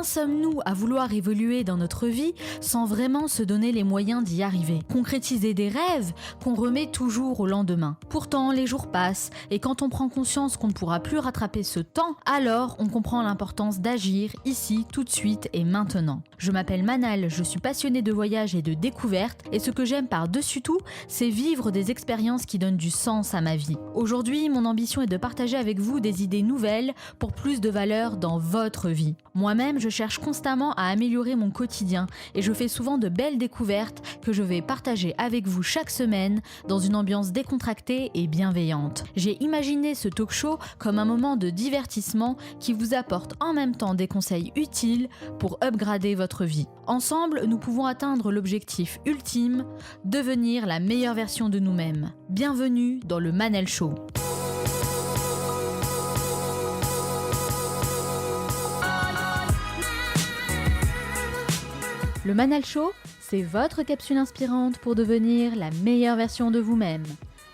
Combien sommes-nous à vouloir évoluer dans notre vie sans vraiment se donner les moyens d'y arriver? Concrétiser des rêves qu'on remet toujours au lendemain. Pourtant, les jours passent et quand on prend conscience qu'on ne pourra plus rattraper ce temps, alors on comprend l'importance d'agir ici, tout de suite et maintenant. Je m'appelle Manal, je suis passionnée de voyage et de découverte et ce que j'aime par-dessus tout, c'est vivre des expériences qui donnent du sens à ma vie. Aujourd'hui, mon ambition est de partager avec vous des idées nouvelles pour plus de valeur dans votre vie. Moi-même, je cherche constamment à améliorer mon quotidien et je fais souvent de belles découvertes que je vais partager avec vous chaque semaine dans une ambiance décontractée et bienveillante. J'ai imaginé ce talk show comme un moment de divertissement qui vous apporte en même temps des conseils utiles pour upgrader votre vie. Ensemble, nous pouvons atteindre l'objectif ultime, devenir la meilleure version de nous-mêmes. Bienvenue dans le Manal Show. Le Manal Show, c'est votre capsule inspirante pour devenir la meilleure version de vous-même.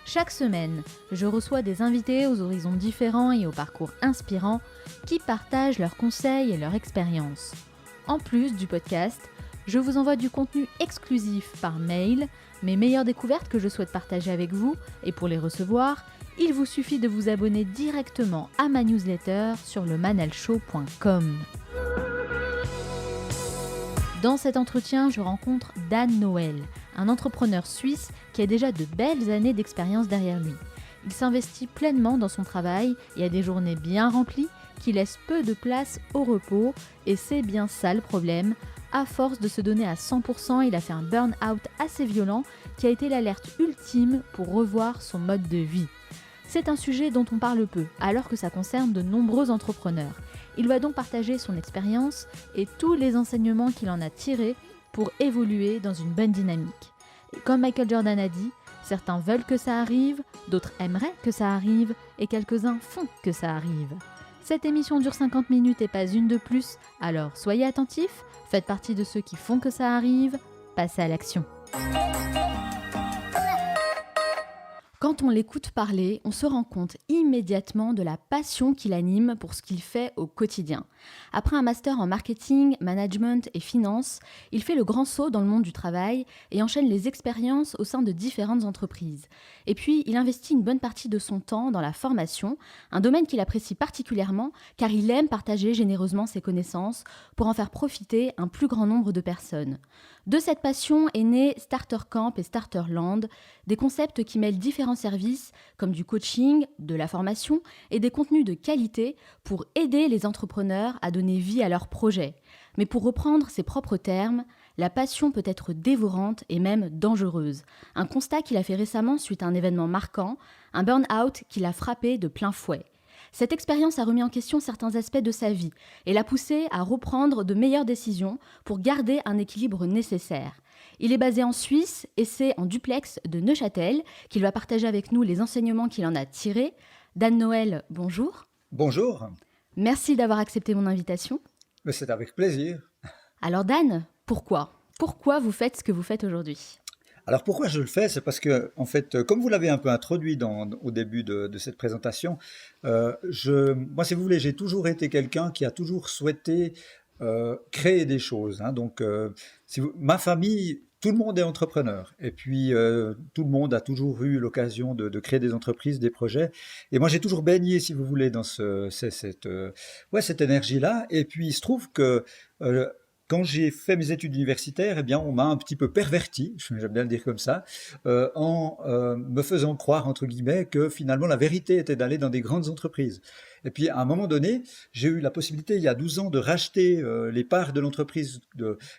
Chaque semaine, je reçois des invités aux horizons différents et au parcours inspirant qui partagent leurs conseils et leurs expériences. En plus du podcast, je vous envoie du contenu exclusif par mail, mes meilleures découvertes que je souhaite partager avec vous, et pour les recevoir, il vous suffit de vous abonner directement à ma newsletter sur lemanalshow.com. Dans cet entretien, je rencontre Dan Noël, un entrepreneur suisse qui a déjà de belles années d'expérience derrière lui. Il s'investit pleinement dans son travail et a des journées bien remplies qui laissent peu de place au repos et c'est bien ça le problème. À force de se donner à 100%, il a fait un burn-out assez violent qui a été l'alerte ultime pour revoir son mode de vie. C'est un sujet dont on parle peu, alors que ça concerne de nombreux entrepreneurs. Il va donc partager son expérience et tous les enseignements qu'il en a tirés pour évoluer dans une bonne dynamique. Et comme Michael Jordan a dit, certains veulent que ça arrive, d'autres aimeraient que ça arrive et quelques-uns font que ça arrive. Cette émission dure 50 minutes et pas une de plus, alors soyez attentifs, faites partie de ceux qui font que ça arrive, passez à l'action. Quand on l'écoute parler, on se rend compte immédiatement de la passion qui l'anime pour ce qu'il fait au quotidien. Après un master en marketing, management et finance, il fait le grand saut dans le monde du travail et enchaîne les expériences au sein de différentes entreprises. Et puis, il investit une bonne partie de son temps dans la formation, un domaine qu'il apprécie particulièrement car il aime partager généreusement ses connaissances pour en faire profiter un plus grand nombre de personnes. De cette passion est né Starter Camp et Starterland, des concepts qui mêlent différents services comme du coaching, de la formation et des contenus de qualité pour aider les entrepreneurs à donner vie à leurs projets. Mais pour reprendre ses propres termes, la passion peut être dévorante et même dangereuse. Un constat qu'il a fait récemment suite à un événement marquant, un burn-out qui l'a frappé de plein fouet. Cette expérience a remis en question certains aspects de sa vie et l'a poussé à reprendre de meilleures décisions pour garder un équilibre nécessaire. Il est basé en Suisse et c'est en duplex de Neuchâtel qu'il va partager avec nous les enseignements qu'il en a tirés. Dan Noël, bonjour. Bonjour. Merci d'avoir accepté mon invitation. Mais c'est avec plaisir. Alors Dan, pourquoi vous faites ce que vous faites aujourd'hui ? Alors pourquoi je le fais? C'est parce que, en fait, comme vous l'avez un peu introduit au début de cette présentation, moi, si vous voulez, j'ai toujours été quelqu'un qui a toujours souhaité créer des choses. Donc, ma famille, tout le monde est entrepreneur. Et puis, tout le monde a toujours eu l'occasion de créer des entreprises, des projets. Et moi, j'ai toujours baigné, si vous voulez, dans cette énergie-là. Et puis, il se trouve que quand j'ai fait mes études universitaires, eh bien, on m'a un petit peu perverti, j'aime bien le dire comme ça, en me faisant croire, entre guillemets, que finalement la vérité était d'aller dans des grandes entreprises. Et puis, à un moment donné, j'ai eu la possibilité, il y a 12 ans, de racheter les parts de l'entreprise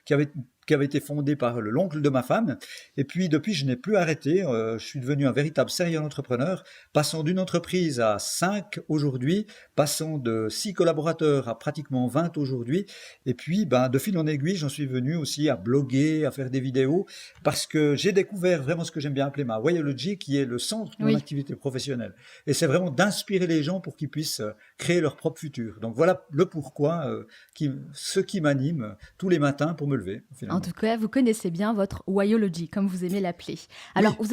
qui avait été fondée par l'oncle de ma femme. Et puis, depuis, je n'ai plus arrêté. Je suis devenu un véritable serial entrepreneur, passant d'une entreprise à 5 aujourd'hui, passant de 6 collaborateurs à pratiquement 20 aujourd'hui. Et puis, de fil en aiguille, j'en suis venu aussi à bloguer, à faire des vidéos, parce que j'ai découvert vraiment ce que j'aime bien appeler ma Wayology, qui est le centre de mon activité professionnelle. Et c'est vraiment d'inspirer les gens pour qu'ils puissent créer leur propre futur. Donc voilà le pourquoi, ce qui m'anime tous les matins pour me lever. Finalement. En tout cas, vous connaissez bien votre whyology, comme vous aimez l'appeler. Alors, Oui.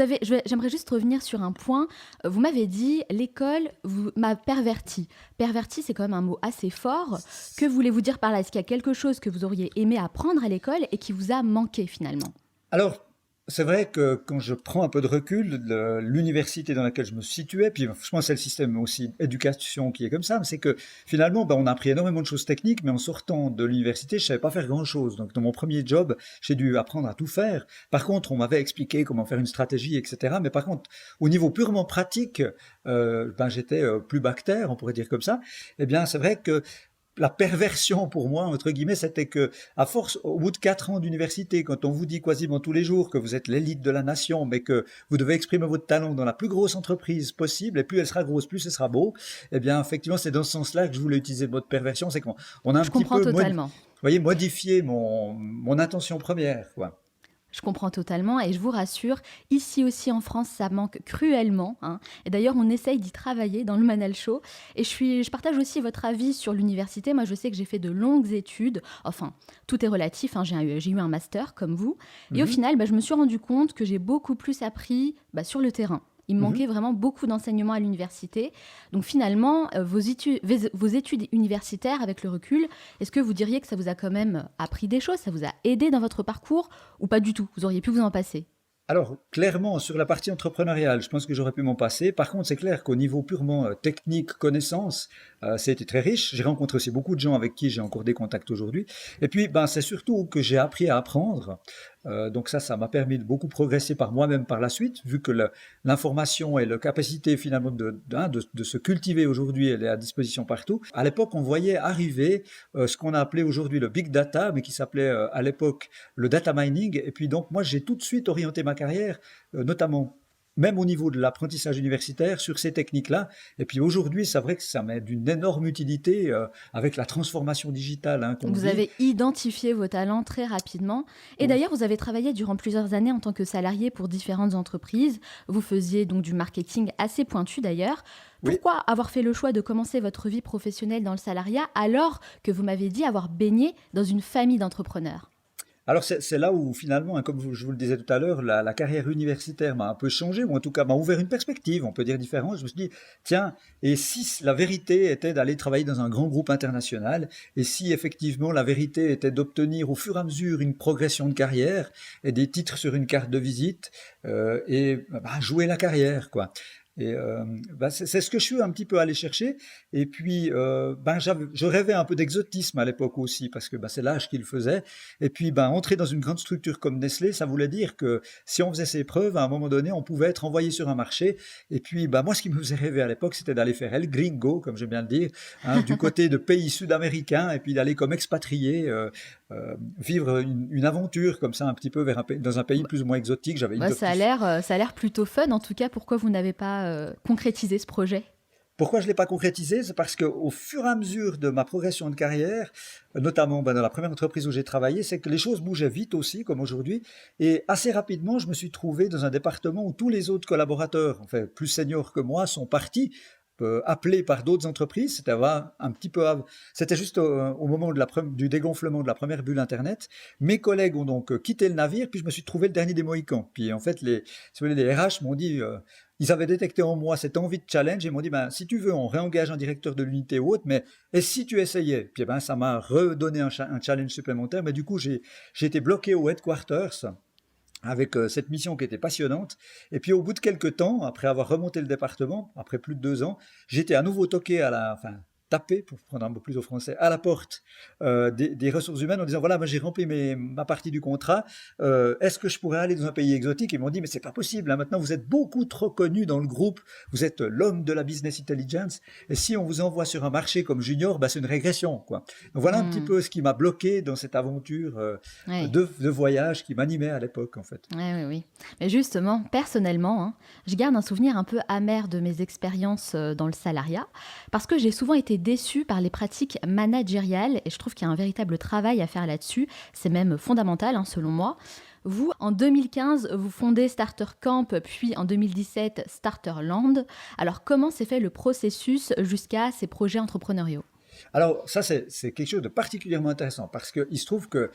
j'aimerais juste revenir sur un point. Vous m'avez dit, l'école m'a perverti. Perverti, c'est quand même un mot assez fort. Que voulez-vous dire par là? Est-ce qu'il y a quelque chose que vous auriez aimé apprendre à l'école et qui vous a manqué finalement? Alors, c'est vrai que quand je prends un peu de recul, l'université dans laquelle je me situais, puis je pense que c'est le système aussi éducation qui est comme ça, c'est que finalement, ben, on a appris énormément de choses techniques, mais en sortant de l'université, je savais pas faire grand-chose. Donc, dans mon premier job, j'ai dû apprendre à tout faire. Par contre, on m'avait expliqué comment faire une stratégie, etc. Mais par contre, au niveau purement pratique, ben, j'étais plus bactère, on pourrait dire comme ça. Eh bien, c'est vrai que la perversion pour moi, entre guillemets, c'était que, à force, au bout de 4 ans d'université, quand on vous dit quasiment tous les jours que vous êtes l'élite de la nation, mais que vous devez exprimer votre talent dans la plus grosse entreprise possible, et plus elle sera grosse, plus ce sera beau, eh bien, effectivement, c'est dans ce sens-là que je voulais utiliser le mot de perversion, c'est qu'on a un Je petit comprends peu, totalement. voyez, modifié mon intention première, quoi. Je comprends totalement et je vous rassure, ici aussi en France, ça manque cruellement, hein. Et d'ailleurs, on essaye d'y travailler dans le Manal Show. Et je partage aussi votre avis sur l'université. Moi, je sais que j'ai fait de longues études. Enfin, tout est relatif, hein. J'ai eu un master comme vous. Et au Mhm, final, je me suis rendu compte que j'ai beaucoup plus appris sur le terrain. Il me mhm. manquait vraiment beaucoup d'enseignements à l'université. Donc finalement, vos études universitaires, avec le recul, est-ce que vous diriez que ça vous a quand même appris des choses, ça vous a aidé dans votre parcours ou pas du tout? Vous auriez pu vous en passer? Alors, clairement, sur la partie entrepreneuriale, je pense que j'aurais pu m'en passer. Par contre, c'est clair qu'au niveau purement technique, connaissance, ça a été très riche. J'ai rencontré aussi beaucoup de gens avec qui j'ai encore des contacts aujourd'hui. Et puis, ben, c'est surtout que j'ai appris à apprendre. Donc ça m'a permis de beaucoup progresser par moi-même par la suite, vu que l'information et la capacité finalement de se cultiver aujourd'hui, elle est à disposition partout. À l'époque, on voyait arriver ce qu'on a appelé aujourd'hui le big data, mais qui s'appelait à l'époque le data mining. Et puis donc moi, j'ai tout de suite orienté ma carrière, notamment même au niveau de l'apprentissage universitaire, sur ces techniques-là. Et puis aujourd'hui, c'est vrai que ça m'est d'une énorme utilité avec la transformation digitale qu'on Vous vit. avez identifié vos talents très rapidement. Et Oui. d'ailleurs, vous avez travaillé durant plusieurs années en tant que salarié pour différentes entreprises. Vous faisiez donc du marketing assez pointu d'ailleurs. Oui. Pourquoi avoir fait le choix de commencer votre vie professionnelle dans le salariat alors que vous m'avez dit avoir baigné dans une famille d'entrepreneurs? Alors c'est là où finalement, comme je vous le disais tout à l'heure, la carrière universitaire m'a un peu changé, ou en tout cas m'a ouvert une perspective, on peut dire différente. Je me suis dit, tiens, et si la vérité était d'aller travailler dans un grand groupe international, et si effectivement la vérité était d'obtenir au fur et à mesure une progression de carrière et des titres sur une carte de visite, et jouer la carrière, quoi. Et c'est ce que je suis un petit peu allé chercher. Et puis, je rêvais un peu d'exotisme à l'époque aussi, parce que c'est l'âge qui le faisait. Et puis, entrer dans une grande structure comme Nestlé, ça voulait dire que si on faisait ses preuves, à un moment donné, on pouvait être envoyé sur un marché. Et puis, moi, ce qui me faisait rêver à l'époque, c'était d'aller faire El Gringo, comme j'aime bien le dire, hein, du côté de pays sud-américains, et puis d'aller comme expatrié, vivre une aventure comme ça, un petit peu dans un pays plus ou moins exotique. J'avais une Ça a l'air plutôt fun. En tout cas, pourquoi vous n'avez pas concrétisé ce projet? Pourquoi je ne l'ai pas concrétisé? C'est parce qu'au fur et à mesure de ma progression de carrière, notamment dans la première entreprise où j'ai travaillé, c'est que les choses bougeaient vite aussi, comme aujourd'hui. Et assez rapidement, je me suis trouvé dans un département où tous les autres collaborateurs, enfin plus seniors que moi, sont partis, appelés par d'autres entreprises. C'était juste au moment du dégonflement de la première bulle Internet. Mes collègues ont donc quitté le navire, puis je me suis trouvé le dernier des Mohicans. Puis en fait, si vous voulez, les RH m'ont dit... ils avaient détecté en moi cette envie de challenge et m'ont dit, si tu veux, on réengage un directeur de l'unité ou autre, mais et si tu essayais? Puis ça m'a redonné un challenge supplémentaire, mais du coup, j'ai été bloqué au headquarters avec cette mission qui était passionnante. Et puis au bout de quelques temps, après avoir remonté le département, après plus de 2 ans, j'étais à nouveau toqué tapé, pour prendre un mot plus au français, à la porte des ressources humaines en disant, voilà, moi j'ai rempli ma partie du contrat, est-ce que je pourrais aller dans un pays exotique? Ils m'ont dit, mais c'est pas possible, hein, maintenant vous êtes beaucoup trop connu dans le groupe, vous êtes l'homme de la business intelligence, et si on vous envoie sur un marché comme junior, c'est une régression, quoi. Donc voilà un petit Hmm. peu ce qui m'a bloqué dans cette aventure Ouais. de voyage qui m'animait à l'époque, en fait. Ouais, oui, oui. Mais justement, personnellement, hein, je garde un souvenir un peu amer de mes expériences dans le salariat, parce que j'ai souvent été déçue par les pratiques managériales, et je trouve qu'il y a un véritable travail à faire là-dessus. C'est même fondamental, hein, selon moi. Vous, en 2015, vous fondez Starter Camp, puis en 2017, Starterland. Alors, comment s'est fait le processus jusqu'à ces projets entrepreneuriaux? Alors ça, c'est quelque chose de particulièrement intéressant parce qu'il se trouve que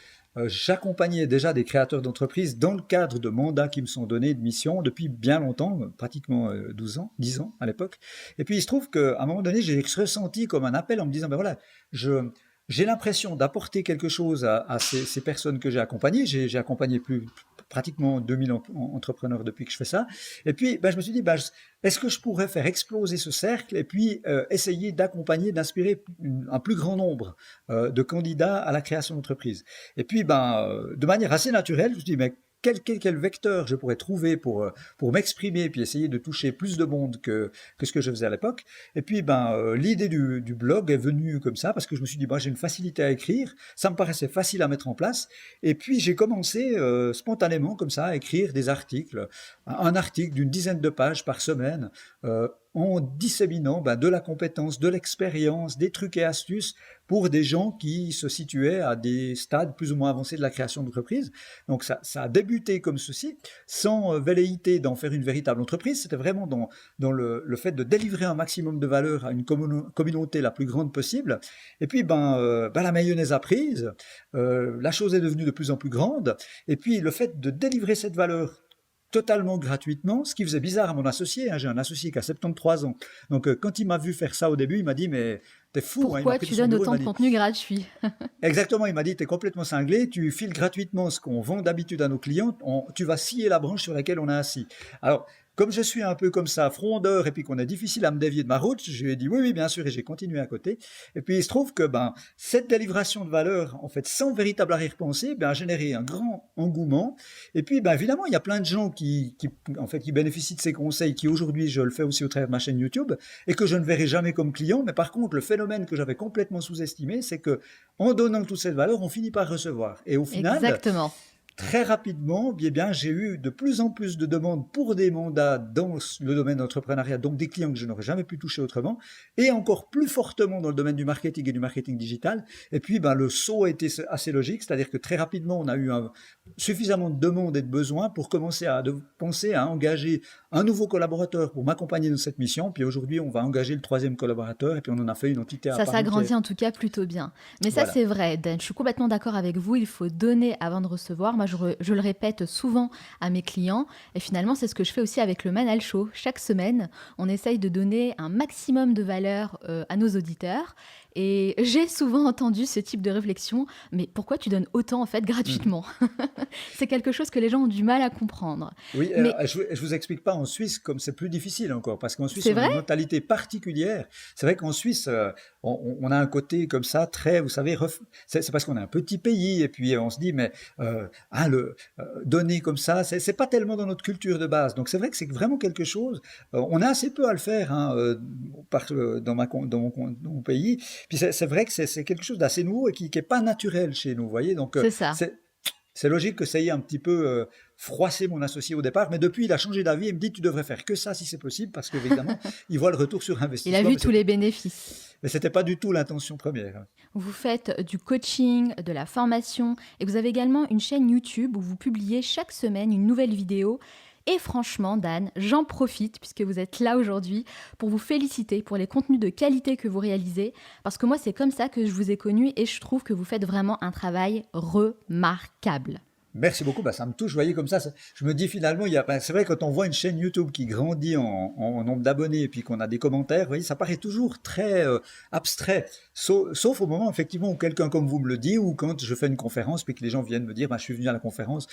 j'accompagnais déjà des créateurs d'entreprises dans le cadre de mandats qui me sont donnés de missions depuis bien longtemps, pratiquement 12 ans, 10 ans à l'époque. Et puis il se trouve qu'à un moment donné, j'ai ressenti comme un appel en me disant, ben voilà, je, j'ai l'impression d'apporter quelque chose à ces personnes que j'ai accompagnées. J'ai accompagné pratiquement 2000 entrepreneurs depuis que je fais ça. Et puis, ben, je me suis dit, ben, est-ce que je pourrais faire exploser ce cercle et puis essayer d'accompagner, d'inspirer un plus grand nombre de candidats à la création d'entreprise. Et puis, ben, de manière assez naturelle, je me suis dit, mais quel vecteur je pourrais trouver pour m'exprimer et puis essayer de toucher plus de monde que ce que je faisais à l'époque. Et puis, ben, l'idée du blog est venue comme ça parce que je me suis dit, ben, j'ai une facilité à écrire, ça me paraissait facile à mettre en place. Et puis, j'ai commencé spontanément comme ça à écrire des articles, un article d'une dizaine de pages par semaine, en disséminant ben, de la compétence, de l'expérience, des trucs et astuces pour des gens qui se situaient à des stades plus ou moins avancés de la création d'entreprise. Donc ça a débuté comme ceci, sans velléité d'en faire une véritable entreprise. C'était vraiment dans le fait de délivrer un maximum de valeur à une communauté la plus grande possible. Et puis ben, la mayonnaise a prise, la chose est devenue de plus en plus grande. Et puis le fait de délivrer cette valeur totalement gratuitement, ce qui faisait bizarre à mon associé. Hein, j'ai un associé qui a 73 ans. Donc, quand il m'a vu faire ça au début, il m'a dit, mais t'es fou. Hein, il m'a Pourquoi pris tu de son donnes bureau, il autant m'a de dit, contenu gratuit? exactement, il m'a dit, t'es complètement cinglé, tu files gratuitement ce qu'on vend d'habitude à nos clients, tu vas scier la branche sur laquelle on est assis. Alors, comme je suis un peu comme ça, frondeur, et puis qu'on est difficile à me dévier de ma route, je lui ai dit oui, oui, bien sûr, et j'ai continué à côté. Et puis il se trouve que ben, cette délivration de valeur, en fait, sans véritable arrière-pensée, ben, a généré un grand engouement. Et puis, ben, évidemment, il y a plein de gens en fait, qui bénéficient de ces conseils, qui aujourd'hui, je le fais aussi au travers de ma chaîne YouTube, et que je ne verrai jamais comme client. Mais par contre, le phénomène que j'avais complètement sous-estimé, c'est que en donnant toute cette valeur, on finit par recevoir. Et au final, Exactement. très rapidement, eh bien, j'ai eu de plus en plus de demandes pour des mandats dans le domaine de l'entrepreneuriat, donc des clients que je n'aurais jamais pu toucher autrement, et encore plus fortement dans le domaine du marketing et du marketing digital. Et puis, ben, le saut a été assez logique, c'est-à-dire que très rapidement, on a eu suffisamment de demandes et de besoins pour commencer à penser à engager un nouveau collaborateur pour m'accompagner dans cette mission. Puis aujourd'hui, on va engager le troisième collaborateur, et puis on en a fait une entité à Ça part entière. s'agrandit en tout cas plutôt bien. Mais ça, Voilà. c'est vrai, Dan. Je suis complètement d'accord avec vous. Il faut donner avant de recevoir. Moi, je le répète souvent à mes clients. Et finalement, c'est ce que je fais aussi avec le Manal Show. Chaque semaine, on essaye de donner un maximum de valeur à nos auditeurs. Et j'ai souvent entendu ce type de réflexion. Mais pourquoi tu donnes autant, en fait, Mhm. gratuitement? C'est quelque chose que les gens ont du mal à comprendre. Oui, Mais je vous explique pas en Suisse comme c'est plus difficile encore, parce qu'en Suisse c'est on a vrai? une mentalité particulière. C'est vrai qu'en Suisse on a un côté comme ça très, vous savez, c'est parce qu'on est un petit pays et puis on se dit mais donner comme ça, c'est pas tellement dans notre culture de base. Donc c'est vrai que c'est vraiment quelque chose. On a assez peu à le faire hein, dans mon pays. Puis c'est vrai que c'est quelque chose d'assez nouveau et qui est pas naturel chez nous, vous voyez. Donc C'est ça. c'est logique que ça ait un petit peu froissé mon associé au départ, mais depuis, il a changé d'avis et me dit tu devrais faire que ça si c'est possible, parce qu'évidemment, il voit le retour sur Il a investissement, vu tous les bénéfices. mais c'était pas du tout l'intention première. Hein. Vous faites du coaching, de la formation et vous avez également une chaîne YouTube où vous publiez chaque semaine une nouvelle vidéo. Et franchement, Dan, j'en profite puisque vous êtes là aujourd'hui pour vous féliciter pour les contenus de qualité que vous réalisez parce que moi, c'est comme ça que je vous ai connu et je trouve que vous faites vraiment un travail remarquable. Merci beaucoup, bah, ça me touche, vous voyez, comme ça, je me dis finalement, c'est vrai, quand on voit une chaîne YouTube qui grandit en nombre d'abonnés et puis qu'on a des commentaires, vous voyez, ça paraît toujours très abstrait, sauf au moment, effectivement, où quelqu'un comme vous me le dit, ou quand je fais une conférence, puis que les gens viennent me dire, bah, je suis venu à la conférence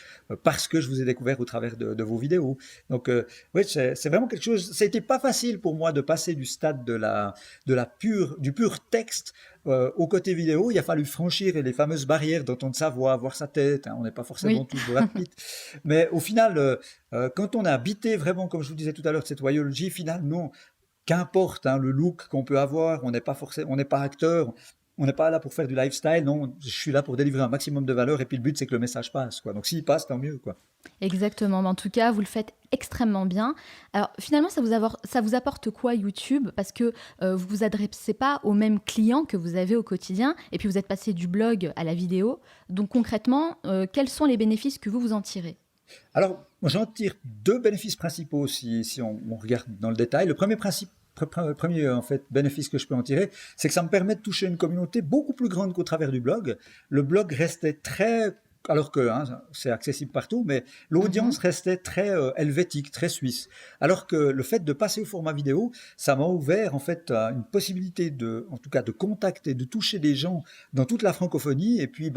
parce que je vous ai découvert au travers de vos vidéos. Donc, oui, c'est vraiment quelque chose, ça a été pas facile pour moi de passer du stade du pur texte au côté vidéo. Il a fallu franchir les fameuses barrières d'entendre sa voix, voir sa tête. Hein, on n'est pas forcément Oui, tous Brad Pitt. Mais au final, quand on a habité vraiment, comme je vous disais tout à l'heure, de cette voyologie, finalement, qu'importe hein, le look qu'on peut avoir, on n'est pas acteur, on n'est pas là pour faire du lifestyle, non, je suis là pour délivrer un maximum de valeur et puis le but c'est que le message passe, quoi. Donc s'il passe, tant mieux, quoi. exactement. Mais en tout cas, vous le faites extrêmement bien. Alors finalement, ça vous apporte quoi YouTube? Parce que vous vous adressez pas aux mêmes clients que vous avez au quotidien et puis vous êtes passé du blog à la vidéo. Donc concrètement, quels sont les bénéfices que vous en tirez? Alors, moi, j'en tire deux bénéfices principaux si on regarde dans le détail. Le premier premier en fait, bénéfice que je peux en tirer, c'est que ça me permet de toucher une communauté beaucoup plus grande qu'au travers du blog. Le blog restait très... Alors que c'est accessible partout, mais l'audience Mhm. restait très helvétique, très suisse. Alors que le fait de passer au format vidéo, ça m'a ouvert en fait une possibilité en tout cas, de contacter, de toucher des gens dans toute la francophonie. Et puis,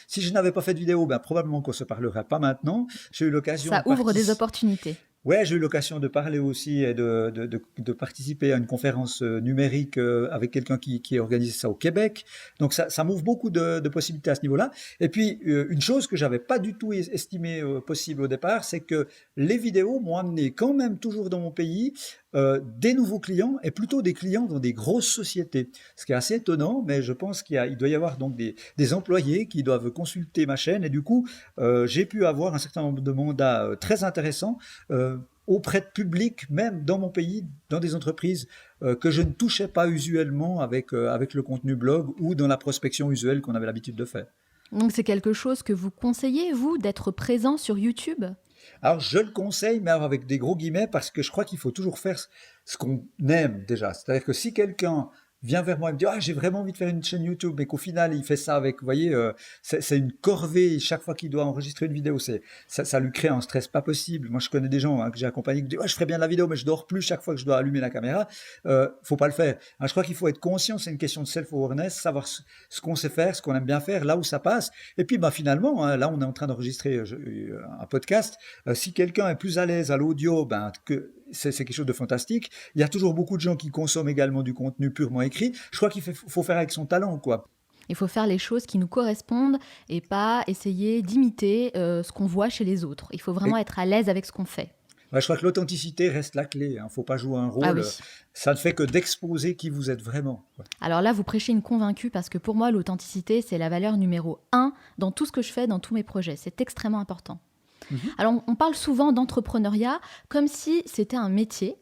si je n'avais pas fait de vidéo, probablement qu'on se parlerait pas maintenant. J'ai eu l'occasion Ça de ouvre des participer. opportunités. Ouais, j'ai eu l'occasion de parler aussi et de participer à une conférence numérique avec quelqu'un qui organise ça au Québec. Donc ça m'ouvre beaucoup de possibilités à ce niveau-là. Et puis une chose que j'avais pas du tout estimé possible au départ, c'est que les vidéos m'ont amené quand même toujours dans mon pays des nouveaux clients et plutôt des clients dans des grosses sociétés. Ce qui est assez étonnant, mais je pense il doit y avoir donc des employés qui doivent consulter ma chaîne et du coup j'ai pu avoir un certain nombre de mandats très intéressants auprès de publics, même dans mon pays, dans des entreprises que je ne touchais pas usuellement avec le contenu blog ou dans la prospection usuelle qu'on avait l'habitude de faire. Donc c'est quelque chose que vous conseillez, vous, d'être présent sur YouTube? Alors je le conseille, mais alors avec des gros guillemets, parce que je crois qu'il faut toujours faire ce qu'on aime déjà. C'est-à-dire que si quelqu'un vient vers moi et me dit ah j'ai vraiment envie de faire une chaîne YouTube, mais qu'au final il fait ça avec, vous voyez, c'est une corvée chaque fois qu'il doit enregistrer une vidéo, ça lui crée un stress pas possible. Moi je connais des gens que j'ai accompagnés qui me disent je ferais bien de la vidéo, mais je dors plus chaque fois que je dois allumer la caméra. Faut pas le faire. Je crois qu'il faut être conscient, c'est une question de self-awareness, savoir ce qu'on sait faire, ce qu'on aime bien faire, là où ça passe. Et puis finalement, là on est en train d'enregistrer un podcast. Si quelqu'un est plus à l'aise à l'audio, que c'est quelque chose de fantastique. Il y a toujours beaucoup de gens qui consomment également du contenu purement écrit. Je crois qu'il faut faire avec son talent, quoi. Il faut faire les choses qui nous correspondent et pas essayer d'imiter ce qu'on voit chez les autres. Il faut vraiment Et, être à l'aise avec ce qu'on fait. ouais, je crois que l'authenticité reste la clé. Il ne faut pas jouer un Ah rôle. oui. Ça ne fait que d'exposer qui vous êtes vraiment, quoi. Alors là, vous prêchez une convaincue parce que pour moi, l'authenticité, c'est la valeur numéro un dans tout ce que je fais, dans tous mes projets. C'est extrêmement important. Mhm. Alors, on parle souvent d'entrepreneuriat comme si c'était un métier,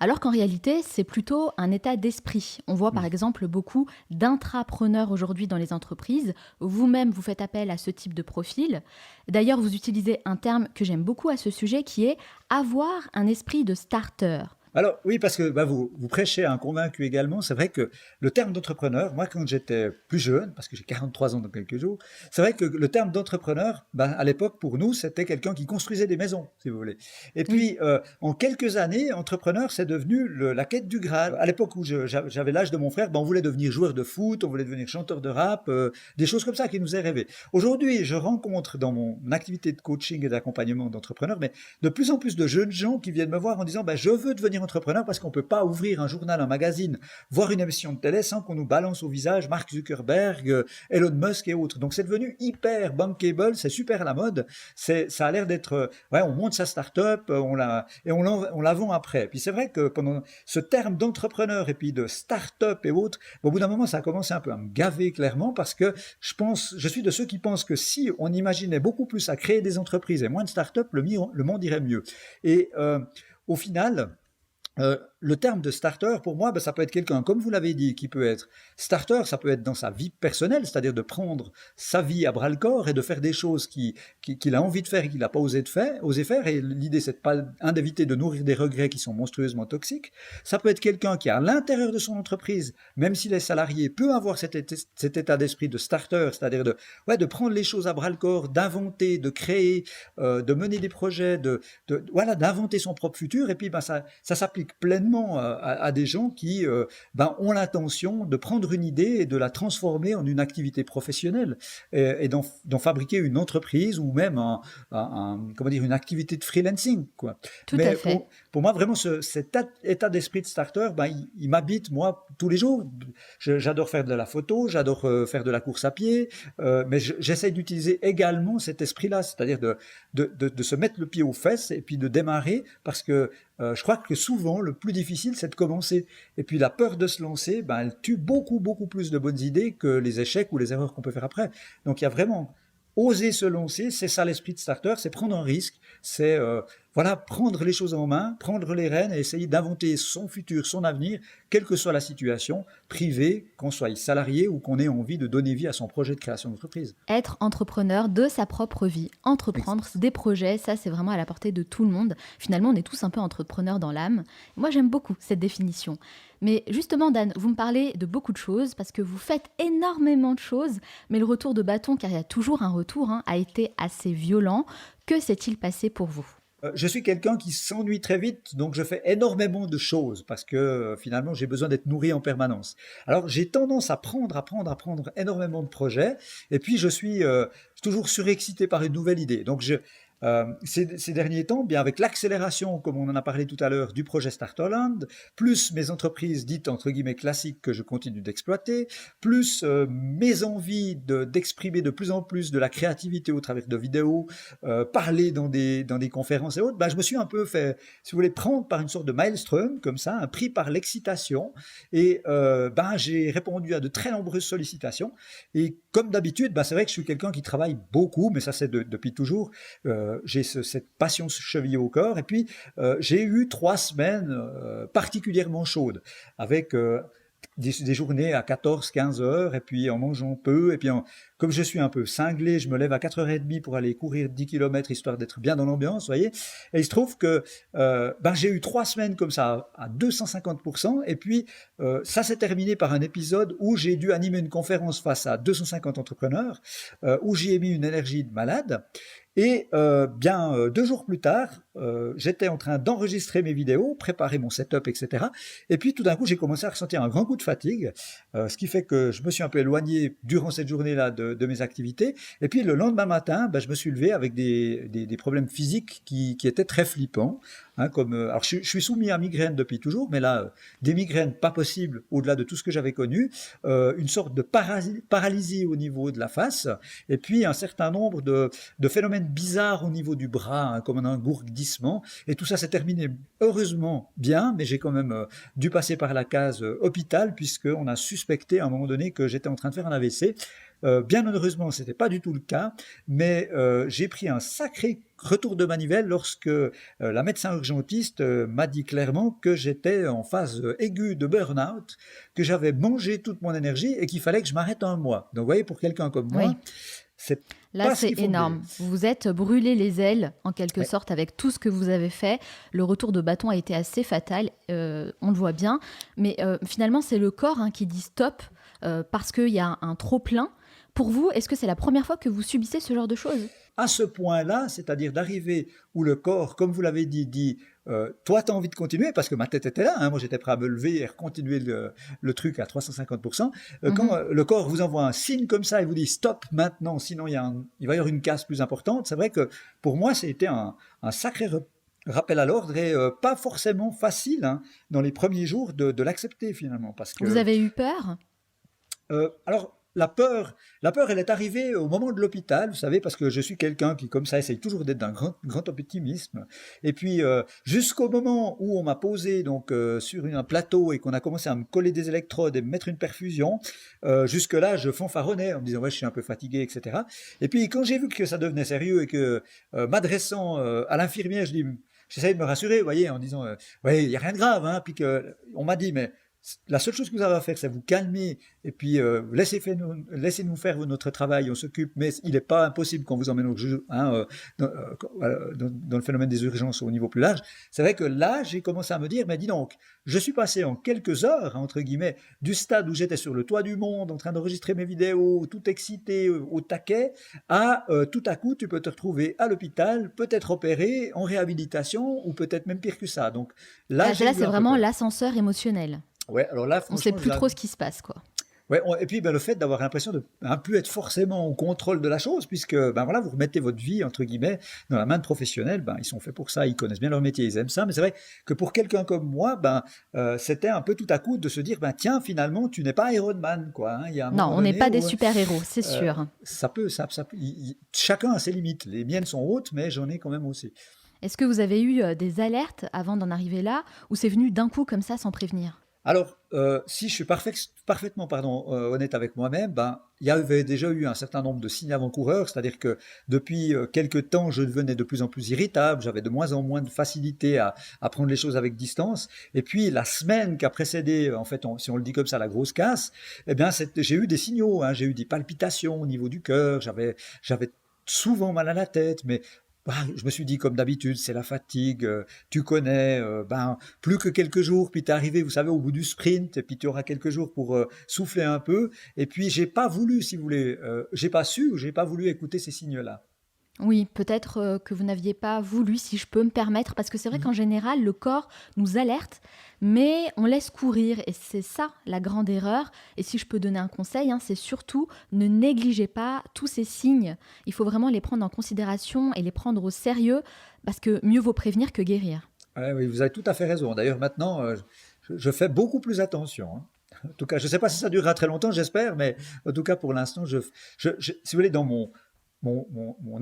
alors qu'en réalité, c'est plutôt un état d'esprit. On voit par exemple beaucoup d'intrapreneurs aujourd'hui dans les entreprises. Vous-même, vous faites appel à ce type de profil. D'ailleurs, vous utilisez un terme que j'aime beaucoup à ce sujet qui est avoir un esprit de starter. Alors oui, parce que vous prêchez un convaincu également. C'est vrai que le terme d'entrepreneur, moi quand j'étais plus jeune, parce que j'ai 43 ans dans quelques jours, c'est vrai que le terme d'entrepreneur, à l'époque pour nous, c'était quelqu'un qui construisait des maisons, si vous voulez. Et Oui. puis en quelques années, entrepreneur, c'est devenu la quête du Graal. À l'époque où j'avais l'âge de mon frère, on voulait devenir joueur de foot, on voulait devenir chanteur de rap, des choses comme ça qui nous est rêvé. Aujourd'hui, je rencontre dans mon activité de coaching et d'accompagnement d'entrepreneurs, mais de plus en plus de jeunes gens qui viennent me voir en disant je veux devenir entrepreneur parce qu'on ne peut pas ouvrir un journal, un magazine, voir une émission de télé sans qu'on nous balance au visage Mark Zuckerberg, Elon Musk et autres. Donc c'est devenu hyper bankable, c'est super à la mode. Ça a l'air d'être, on monte sa start-up, on la vend après. Puis c'est vrai que pendant ce terme d'entrepreneur et puis de start-up et autres, au bout d'un moment ça a commencé un peu à me gaver clairement parce que je suis de ceux qui pensent que si on imaginait beaucoup plus à créer des entreprises et moins de start-up, le monde irait mieux. Et au final, le terme de starter, pour moi, ça peut être quelqu'un, comme vous l'avez dit, qui peut être starter, ça peut être dans sa vie personnelle, c'est-à-dire de prendre sa vie à bras-le-corps et de faire des choses qu'il a envie de faire et qu'il n'a pas osé faire. Et l'idée, c'est de pas d'éviter de nourrir des regrets qui sont monstrueusement toxiques. Ça peut être quelqu'un qui, à l'intérieur de son entreprise, même s'il est salarié, peut avoir cet état d'esprit de starter, c'est-à-dire de prendre les choses à bras-le-corps, d'inventer, de créer, de mener des projets, d'inventer son propre futur. Et puis, ça s'applique pleinement à des gens qui ont l'intention de prendre une idée et de la transformer en une activité professionnelle et d'en fabriquer une entreprise ou même une activité de freelancing, quoi. Tout à Mais fait. pour moi, vraiment, cet état d'esprit de starter, il m'habite, moi, tous les jours. J'adore faire de la photo, j'adore faire de la course à pied, mais j'essaie d'utiliser également cet esprit-là, c'est-à-dire de se mettre le pied aux fesses et puis de démarrer parce que je crois que souvent, le plus difficile, c'est de commencer. Et puis la peur de se lancer, elle tue beaucoup, beaucoup plus de bonnes idées que les échecs ou les erreurs qu'on peut faire après. Donc il y a vraiment oser se lancer, c'est ça l'esprit de starter, c'est prendre un risque, c'est voilà, prendre les choses en main, prendre les rênes et essayer d'inventer son futur, son avenir, quelle que soit la situation, privée, qu'on soit salarié ou qu'on ait envie de donner vie à son projet de création d'entreprise. Être entrepreneur de sa propre vie, entreprendre Exact. des projets, ça c'est vraiment à la portée de tout le monde. Finalement, on est tous un peu entrepreneurs dans l'âme. Moi, j'aime beaucoup cette définition. Mais justement, Dan, vous me parlez de beaucoup de choses parce que vous faites énormément de choses, mais le retour de bâton, car il y a toujours un retour, a été assez violent. Que s'est-il passé pour vous? Je suis quelqu'un qui s'ennuie très vite, donc je fais énormément de choses parce que finalement j'ai besoin d'être nourri en permanence. Alors j'ai tendance à prendre énormément de projets et puis je suis toujours surexcité par une nouvelle idée. Donc ces derniers temps, bien avec l'accélération, comme on en a parlé tout à l'heure, du projet Start Holland, plus mes entreprises dites entre guillemets classiques que je continue d'exploiter, plus mes envies d'exprimer de plus en plus de la créativité au travers de vidéos, parler dans des conférences et autres, ben, je me suis un peu fait, si vous voulez, prendre par une sorte de maelstrom, comme ça, un pris par l'excitation, et ben, j'ai répondu à de très nombreuses sollicitations, et comme d'habitude, ben, c'est vrai que je suis quelqu'un qui travaille beaucoup, mais ça c'est depuis toujours, j'ai cette passion chevillée au corps, et puis j'ai eu 3 semaines particulièrement chaudes, avec des journées à 14-15 heures, et puis en mangeant peu, et puis comme je suis un peu cinglé, je me lève à 4h30 pour aller courir 10 km, histoire d'être bien dans l'ambiance, vous voyez. Et il se trouve que ben, j'ai eu 3 semaines comme ça, à 250%, et puis ça s'est terminé par un épisode où j'ai dû animer une conférence face à 250 entrepreneurs, où j'y ai mis une énergie de malade. Et bien 2 jours plus tard, j'étais en train d'enregistrer mes vidéos, préparer mon setup, etc. Et puis tout d'un coup, j'ai commencé à ressentir un grand coup de fatigue, ce qui fait que je me suis un peu éloigné durant cette journée-là de mes activités. Et puis le lendemain matin, ben, je me suis levé avec des problèmes physiques qui étaient très flippants. Hein, comme, alors je suis soumis à migraine depuis toujours, mais là, des migraines pas possibles au-delà de tout ce que j'avais connu, une sorte de paralysie au niveau de la face, et puis un certain nombre de phénomènes bizarres au niveau du bras, hein, comme un engourdissement, et tout ça s'est terminé heureusement bien, mais j'ai quand même dû passer par la case hôpital, puisqu'on a suspecté à un moment donné que j'étais en train de faire un AVC. Bien heureusement, ce n'était pas du tout le cas, mais j'ai pris un sacré retour de manivelle lorsque la médecin urgentiste m'a dit clairement que j'étais en phase aiguë de burn-out, que j'avais mangé toute mon énergie et qu'il fallait que je m'arrête un mois. Donc vous voyez, pour quelqu'un comme Oui. moi, c'est Là, pas ce c'est qu'il faut dire. énorme. Vous vous êtes brûlé les ailes, en quelque Ouais. sorte, avec tout ce que vous avez fait. Le retour de bâton a été assez fatal, on le voit bien. Mais finalement, c'est le corps qui dit stop parce qu'il y a un trop-plein. Pour vous, est-ce que c'est la première fois que vous subissez ce genre de choses? À ce point-là, c'est-à-dire d'arriver où le corps, comme vous l'avez dit toi, tu as envie de continuer, parce que ma tête était là, hein, moi j'étais prêt à me lever et continuer le truc à 350%. Quand Mhm. le corps vous envoie un signe comme ça et vous dit stop maintenant, sinon il va y avoir une casse plus importante, c'est vrai que pour moi, c'était un sacré rappel à l'ordre et pas forcément facile, hein, dans les premiers jours de l'accepter finalement, parce Vous que avez eu peur? alors, la peur, elle est arrivée au moment de l'hôpital, vous savez, parce que je suis quelqu'un qui, comme ça, essaye toujours d'être d'un grand optimisme. Et puis, jusqu'au moment où on m'a posé donc sur un plateau et qu'on a commencé à me coller des électrodes et me mettre une perfusion, jusque-là, je fanfaronnais en me disant ouais, je suis un peu fatigué, etc. Et puis, quand j'ai vu que ça devenait sérieux et que m'adressant à l'infirmière, j'essayais de me rassurer, vous voyez, en disant ouais, il y a rien de grave, hein. Puis que on m'a dit mais la seule chose que vous avez à faire, c'est vous calmer et puis laissez-nous faire notre travail, on s'occupe, mais il n'est pas impossible qu'on vous emmène au jeu, hein, dans le phénomène des urgences au niveau plus large. C'est vrai que là, j'ai commencé à me dire, mais dis donc, je suis passé en quelques heures, entre guillemets, du stade où j'étais sur le toit du monde, en train d'enregistrer mes vidéos, tout excité, au taquet, à tout à coup, tu peux te retrouver à l'hôpital, peut-être opéré, en réhabilitation, ou peut-être même pire que ça. Donc là, j'ai Là, eu c'est un peu vraiment peur. l'ascenseur émotionnel. Ouais, alors là, On ne sait franchement, plus trop ce qui se passe, quoi. ouais, et puis ben, le fait d'avoir l'impression de ne plus être forcément au contrôle de la chose, puisque ben, voilà, vous remettez votre vie, entre guillemets, dans la main de professionnels, ben, ils sont faits pour ça, ils connaissent bien leur métier, ils aiment ça, mais c'est vrai que pour quelqu'un comme moi, ben, c'était un peu tout à coup de se dire, ben, tiens, finalement, tu n'es pas Iron Man, quoi, hein. Il y a un Non, moment on n'est donné pas des où super-héros, c'est sûr. chacun a ses limites, les miennes sont hautes, mais j'en ai quand même aussi. Est-ce que vous avez eu des alertes avant d'en arriver là, ou c'est venu d'un coup comme ça sans prévenir? Alors, si je suis parfaitement honnête avec moi-même, ben, il y avait déjà eu un certain nombre de signes avant-coureurs, c'est-à-dire que depuis quelque temps, je devenais de plus en plus irritable, j'avais de moins en moins de facilité à prendre les choses avec distance. Et puis la semaine qui a précédé, en fait, si on le dit comme ça, la grosse casse, eh bien, j'ai eu des signaux, hein, j'ai eu des palpitations au niveau du cœur, j'avais souvent mal à la tête, mais bah, je me suis dit, comme d'habitude, c'est la fatigue, tu connais, ben, plus que quelques jours, puis t'es arrivé, vous savez, au bout du sprint, et puis tu auras quelques jours pour souffler un peu. Et puis, j'ai pas voulu, si vous voulez, j'ai pas su ou j'ai pas voulu écouter ces signes-là. Oui, peut-être que vous n'aviez pas voulu, si je peux me permettre, parce que c'est vrai Mhm. qu'en général, le corps nous alerte, mais on laisse courir, et c'est ça la grande erreur. Et si je peux donner un conseil, hein, c'est surtout ne négligez pas tous ces signes. Il faut vraiment les prendre en considération et les prendre au sérieux, parce que mieux vaut prévenir que guérir. Ouais, oui, vous avez tout à fait raison. D'ailleurs, maintenant, je fais beaucoup plus attention, hein. En tout cas, je ne sais pas si ça durera très longtemps, j'espère, mais en tout cas, pour l'instant, si vous voulez, dans mon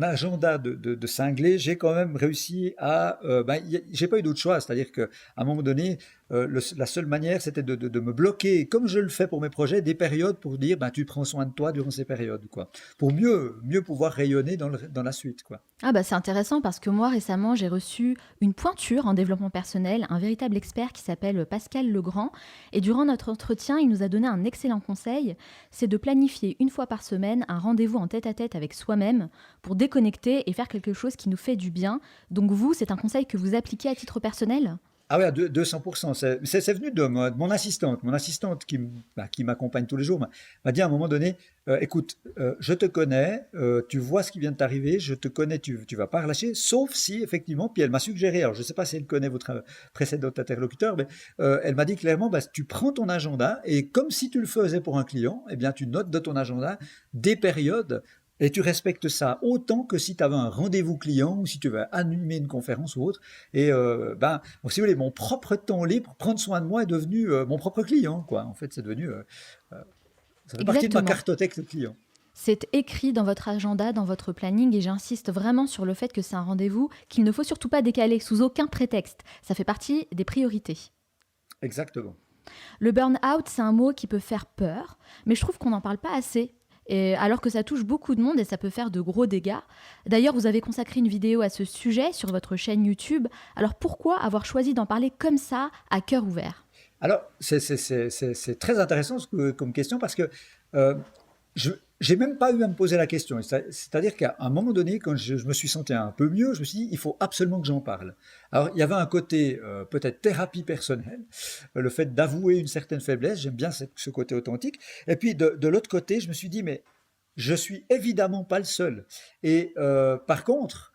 agenda de cinglé, j'ai quand même réussi à. Ben, j'ai pas eu d'autre choix, c'est-à-dire qu'à un moment donné, la seule manière, c'était de me bloquer, comme je le fais pour mes projets, des périodes pour dire, ben, tu prends soin de toi durant ces périodes, quoi, pour mieux pouvoir rayonner dans la suite, quoi. Ah bah c'est intéressant parce que moi récemment j'ai reçu une pointure en développement personnel, un véritable expert qui s'appelle Pascal Legrand et durant notre entretien il nous a donné un excellent conseil, c'est de planifier une fois par semaine un rendez-vous en tête-à-tête avec soi-même pour déconnecter et faire quelque chose qui nous fait du bien. Donc vous, c'est un conseil que vous appliquez à titre personnel? Ah ouais, à 200%. C'est venu de mon assistante. Mon assistante qui m'accompagne tous les jours m'a dit à un moment donné, écoute, je te connais, tu vois ce qui vient de t'arriver, je te connais, tu vas pas relâcher, sauf si effectivement, puis elle m'a suggéré, alors je ne sais pas si elle connaît votre précédent interlocuteur, mais elle m'a dit clairement, bah, tu prends ton agenda et comme si tu le faisais pour un client, eh bien tu notes de ton agenda des périodes et tu respectes ça autant que si tu avais un rendez-vous client ou si tu veux animer une conférence ou autre. Et ben, donc, si vous voulez, mon propre temps libre, prendre soin de moi est devenu mon propre client, quoi. En fait, c'est devenu, ça fait partie de ma Exactement. cartothèque de client. C'est écrit dans votre agenda, dans votre planning, et j'insiste vraiment sur le fait que c'est un rendez-vous qu'il ne faut surtout pas décaler sous aucun prétexte. Ça fait partie des priorités. Exactement. Le burn-out, c'est un mot qui peut faire peur, mais je trouve qu'on n'en parle pas assez. Et alors que ça touche beaucoup de monde et ça peut faire de gros dégâts. D'ailleurs, vous avez consacré une vidéo à ce sujet sur votre chaîne YouTube. Alors pourquoi avoir choisi d'en parler comme ça, à cœur ouvert? Alors, c'est très intéressant comme question parce que euh, je j'ai même pas eu à me poser la question. C'est-à-dire qu'à un moment donné, quand je me suis senti un peu mieux, je me suis dit, il faut absolument que j'en parle. Alors, il y avait un côté peut-être thérapie personnelle, le fait d'avouer une certaine faiblesse, j'aime bien ce côté authentique. Et puis, de l'autre côté, je me suis dit, mais je suis évidemment pas le seul. Et par contre,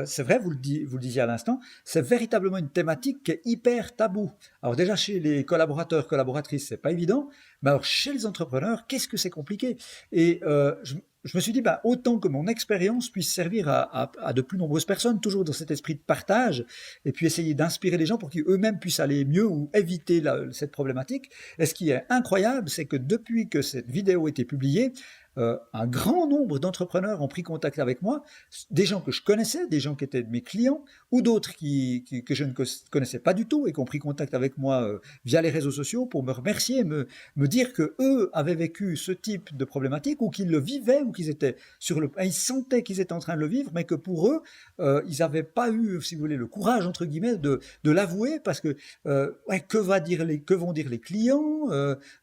c'est vrai, vous le disiez à l'instant, c'est véritablement une thématique qui est hyper taboue. Alors déjà chez les collaborateurs, collaboratrices, c'est pas évident, mais alors chez les entrepreneurs, qu'est-ce que c'est compliqué? Et je me suis dit, bah, autant que mon expérience puisse servir à de plus nombreuses personnes, toujours dans cet esprit de partage, et puis essayer d'inspirer les gens pour qu'eux-mêmes puissent aller mieux ou éviter cette problématique. Et ce qui est incroyable, c'est que depuis que cette vidéo a été publiée, un grand nombre d'entrepreneurs ont pris contact avec moi, des gens que je connaissais, des gens qui étaient mes clients, ou d'autres que je ne connaissais pas du tout et qui ont pris contact avec moi via les réseaux sociaux pour me remercier, me dire que eux avaient vécu ce type de problématique ou qu'ils le vivaient ou qu'ils étaient ils sentaient qu'ils étaient en train de le vivre, mais que pour eux, ils n'avaient pas eu, si vous voulez, le courage entre guillemets de l'avouer parce que ouais, que vont dire les clients,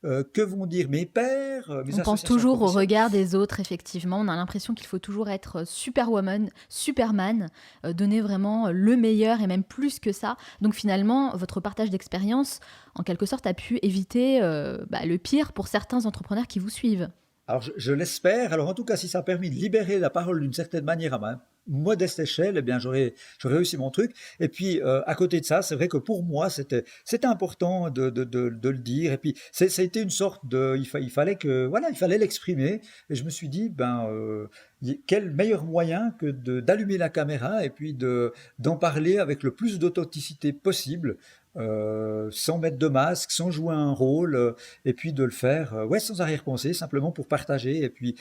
que vont dire mes pairs, mes On pense associations toujours au professionnelles. regard des autres, effectivement. On a l'impression qu'il faut toujours être superwoman, superman, donner vraiment le meilleur et même plus que ça. Donc finalement, votre partage d'expérience, en quelque sorte, a pu éviter le pire pour certains entrepreneurs qui vous suivent. Alors, je l'espère. Alors, en tout cas, si ça a permis de libérer la parole d'une certaine manière à ma modeste échelle, eh bien, j'aurais réussi mon truc. Et puis, à côté de ça, c'est vrai que pour moi, c'était important de le dire. Et puis, ça a été une sorte il fallait voilà, il fallait l'exprimer. Et je me suis dit, ben, quel meilleur moyen que d'allumer la caméra et puis d'en parler avec le plus d'authenticité possible, sans mettre de masque, sans jouer un rôle, et puis de le faire ouais, sans arrière-pensée, simplement pour partager. Et puis,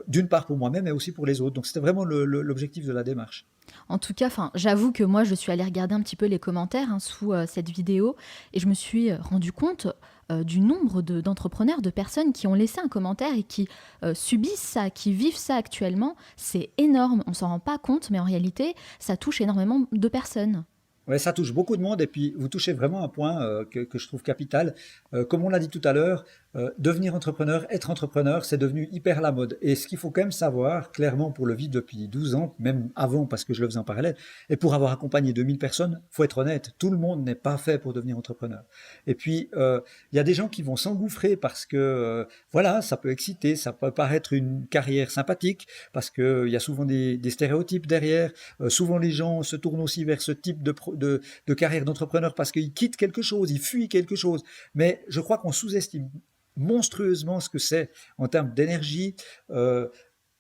d'une part pour moi-même, mais aussi pour les autres. Donc c'était vraiment l'objectif de la démarche. En tout cas, enfin, j'avoue que moi, je suis allée regarder un petit peu les commentaires sous cette vidéo et je me suis rendu compte du nombre d'entrepreneurs, de personnes qui ont laissé un commentaire et qui subissent ça, qui vivent ça actuellement. C'est énorme, on s'en rend pas compte, mais en réalité, ça touche énormément de personnes. Ouais, ça touche beaucoup de monde et puis vous touchez vraiment un point que je trouve capital. Comme on l'a dit tout à l'heure, devenir entrepreneur, être entrepreneur, c'est devenu hyper la mode. Et ce qu'il faut quand même savoir, clairement pour le vivre depuis 12 ans, même avant parce que je le faisais en parallèle, et pour avoir accompagné 2000 personnes, faut être honnête, tout le monde n'est pas fait pour devenir entrepreneur. Et puis, il y a des gens qui vont s'engouffrer parce que, voilà, ça peut exciter, ça peut paraître une carrière sympathique, parce qu'il y a souvent des stéréotypes derrière. Souvent les gens se tournent aussi vers ce type de carrière d'entrepreneur parce qu'ils quittent quelque chose, ils fuient quelque chose. Mais je crois qu'on sous-estime monstrueusement ce que c'est en termes d'énergie.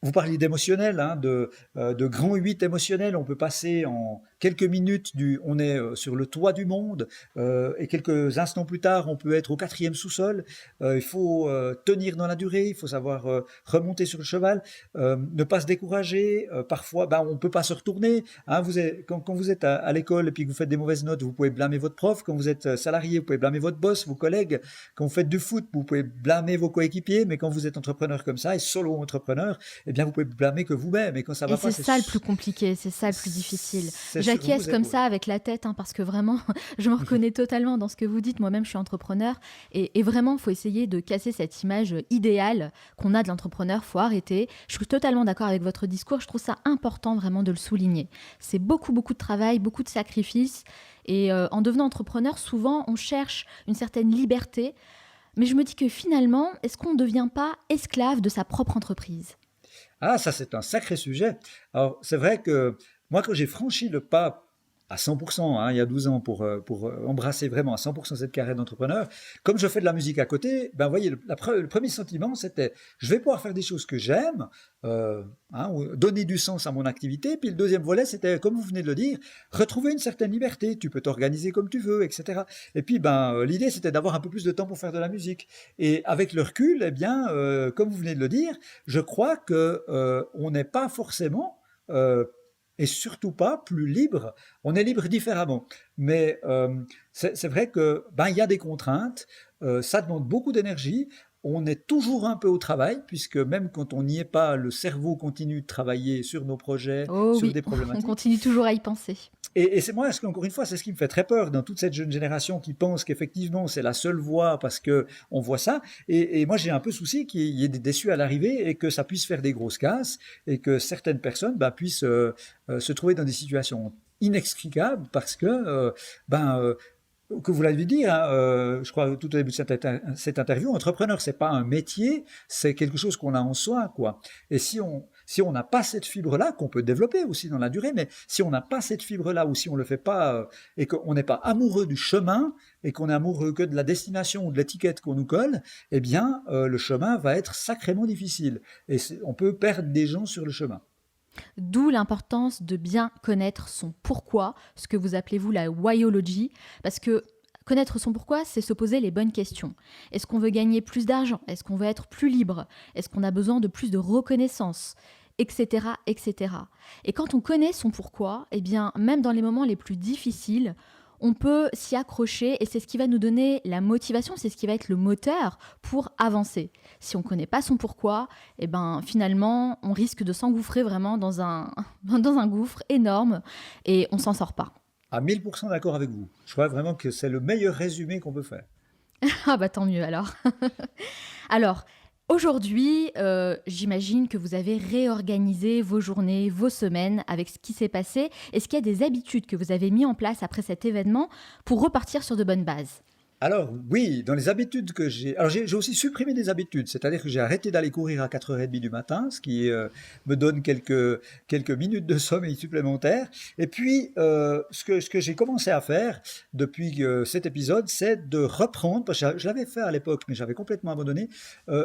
Vous parliez d'émotionnel, hein, de grand 8 émotionnel. On peut passer en quelques minutes, on est sur le toit du monde, et quelques instants plus tard, on peut être au 4e sous-sol. Il faut tenir dans la durée, il faut savoir remonter sur le cheval, ne pas se décourager. Parfois, on ne peut pas se retourner. Hein, quand vous êtes à l'école et puis que vous faites des mauvaises notes, vous pouvez blâmer votre prof. Quand vous êtes salarié, vous pouvez blâmer votre boss, vos collègues. Quand vous faites du foot, vous pouvez blâmer vos coéquipiers. Mais quand vous êtes entrepreneur comme ça, et solo entrepreneur, eh bien, vous pouvez blâmer que vous-même. Et quand ça Et va pas, c'est ça le plus compliqué, c'est ça le plus difficile. c'est sur vos J'acquiesce comme épaules. ça avec la tête, parce que vraiment, je me reconnais totalement dans ce que vous dites. Moi-même, je suis entrepreneur. Et vraiment, il faut essayer de casser cette image idéale qu'on a de l'entrepreneur. Il faut arrêter. Je suis totalement d'accord avec votre discours. Je trouve ça important vraiment de le souligner. C'est beaucoup, beaucoup de travail, beaucoup de sacrifices. Et en devenant entrepreneur, souvent, on cherche une certaine liberté. Mais je me dis que finalement, est-ce qu'on ne devient pas esclave de sa propre entreprise? Ah, ça, c'est un sacré sujet. Alors, c'est vrai que moi, quand j'ai franchi le pas à 100%, hein, il y a 12 ans, pour embrasser vraiment à 100% cette carrière d'entrepreneur, comme je fais de la musique à côté, vous voyez, le premier sentiment, c'était, je vais pouvoir faire des choses que j'aime, ou donner du sens à mon activité. Puis le deuxième volet, c'était, comme vous venez de le dire, retrouver une certaine liberté. Tu peux t'organiser comme tu veux, etc. Et puis, l'idée, c'était d'avoir un peu plus de temps pour faire de la musique. Et avec le recul, eh bien, comme vous venez de le dire, je crois que on n'est pas forcément et surtout pas plus libre. On est libre différemment. Mais c'est vrai que il y a des contraintes, ça demande beaucoup d'énergie. On est toujours un peu au travail, puisque même quand on n'y est pas, le cerveau continue de travailler sur nos projets, Oh sur oui, des on problématiques. continue toujours à y penser. Et c'est moi, encore une fois, c'est ce qui me fait très peur dans toute cette jeune génération qui pense qu'effectivement c'est la seule voie parce que on voit ça. Et moi j'ai un peu souci qu'il y ait des déçus à l'arrivée et que ça puisse faire des grosses casses et que certaines personnes puissent se trouver dans des situations inextricables parce que que vous l'avez dit, hein, je crois tout au début de cette interview, entrepreneur, c'est pas un métier, c'est quelque chose qu'on a en soi, quoi. Et si on n'a pas cette fibre-là, qu'on peut développer aussi dans la durée, mais si on n'a pas cette fibre-là, ou si on le fait pas, et qu'on n'est pas amoureux du chemin, et qu'on est amoureux que de la destination ou de l'étiquette qu'on nous colle, eh bien, le chemin va être sacrément difficile. Et on peut perdre des gens sur le chemin. D'où l'importance de bien connaître son pourquoi, ce que vous appelez vous la whyology, parce que connaître son pourquoi, c'est se poser les bonnes questions. Est-ce qu'on veut gagner plus d'argent? Est-ce qu'on veut être plus libre? Est-ce qu'on a besoin de plus de reconnaissance? Etc., etc. Et quand on connaît son pourquoi, eh bien, même dans les moments les plus difficiles, on peut s'y accrocher et c'est ce qui va nous donner la motivation, c'est ce qui va être le moteur pour avancer. Si on ne connaît pas son pourquoi, eh ben, finalement, on risque de s'engouffrer vraiment dans un, dans un gouffre énorme et on s'en sort pas. À 1000% d'accord avec vous. Je crois vraiment que c'est le meilleur résumé qu'on peut faire. Ah bah tant mieux alors. Alors, aujourd'hui, j'imagine que vous avez réorganisé vos journées, vos semaines avec ce qui s'est passé. Est-ce qu'il y a des habitudes que vous avez mis en place après cet événement pour repartir sur de bonnes bases? Alors oui, dans les habitudes que j'ai... Alors j'ai aussi supprimé des habitudes, c'est-à-dire que j'ai arrêté d'aller courir à 4h30 du matin, ce qui me donne quelques minutes de sommeil supplémentaires. Et puis, ce que j'ai commencé à faire depuis cet épisode, c'est de reprendre, parce que je l'avais fait à l'époque, mais j'avais complètement abandonné,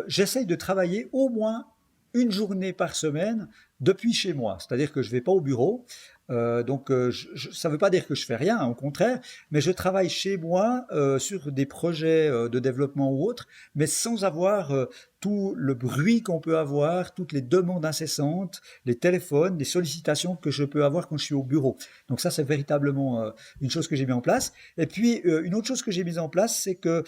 j'essaye de travailler au moins une journée par semaine depuis chez moi. C'est-à-dire que je ne vais pas au bureau. Ça ne veut pas dire que je fais rien, au contraire, mais je travaille chez moi sur des projets de développement ou autres, mais sans avoir tout le bruit qu'on peut avoir, toutes les demandes incessantes, les téléphones, les sollicitations que je peux avoir quand je suis au bureau. Donc ça, c'est véritablement une chose que j'ai mis en place. Et puis, une autre chose que j'ai mise en place, c'est que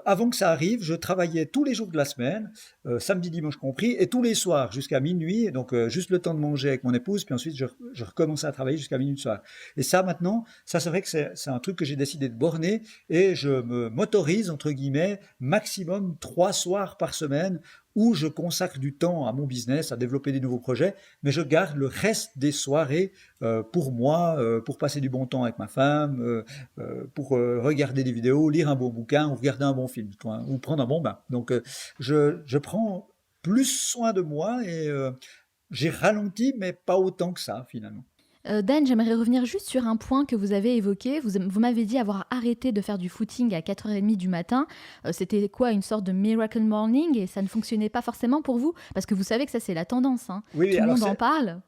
avant que ça arrive, je travaillais tous les jours de la semaine, samedi, dimanche compris, et tous les soirs jusqu'à minuit, donc juste le temps de manger avec mon épouse, puis ensuite je recommençais à travailler jusqu'à minuit le soir. Et ça maintenant, ça c'est vrai que c'est un truc que j'ai décidé de borner, et je m'autorise, entre guillemets, maximum 3 soirs par semaine, où je consacre du temps à mon business, à développer des nouveaux projets, mais je garde le reste des soirées pour moi, pour passer du bon temps avec ma femme, pour regarder des vidéos, lire un bon bouquin ou regarder un bon film, quoi, ou prendre un bon bain. Donc je prends plus soin de moi et j'ai ralenti, mais pas autant que ça finalement. Dan, j'aimerais revenir juste sur un point que vous avez évoqué. Vous m'avez dit avoir arrêté de faire du footing à 4h30 du matin. C'était quoi, une sorte de miracle morning et ça ne fonctionnait pas forcément pour vous? Parce que vous savez que ça, c'est la tendance, hein. Oui, Tout le alors monde en parle.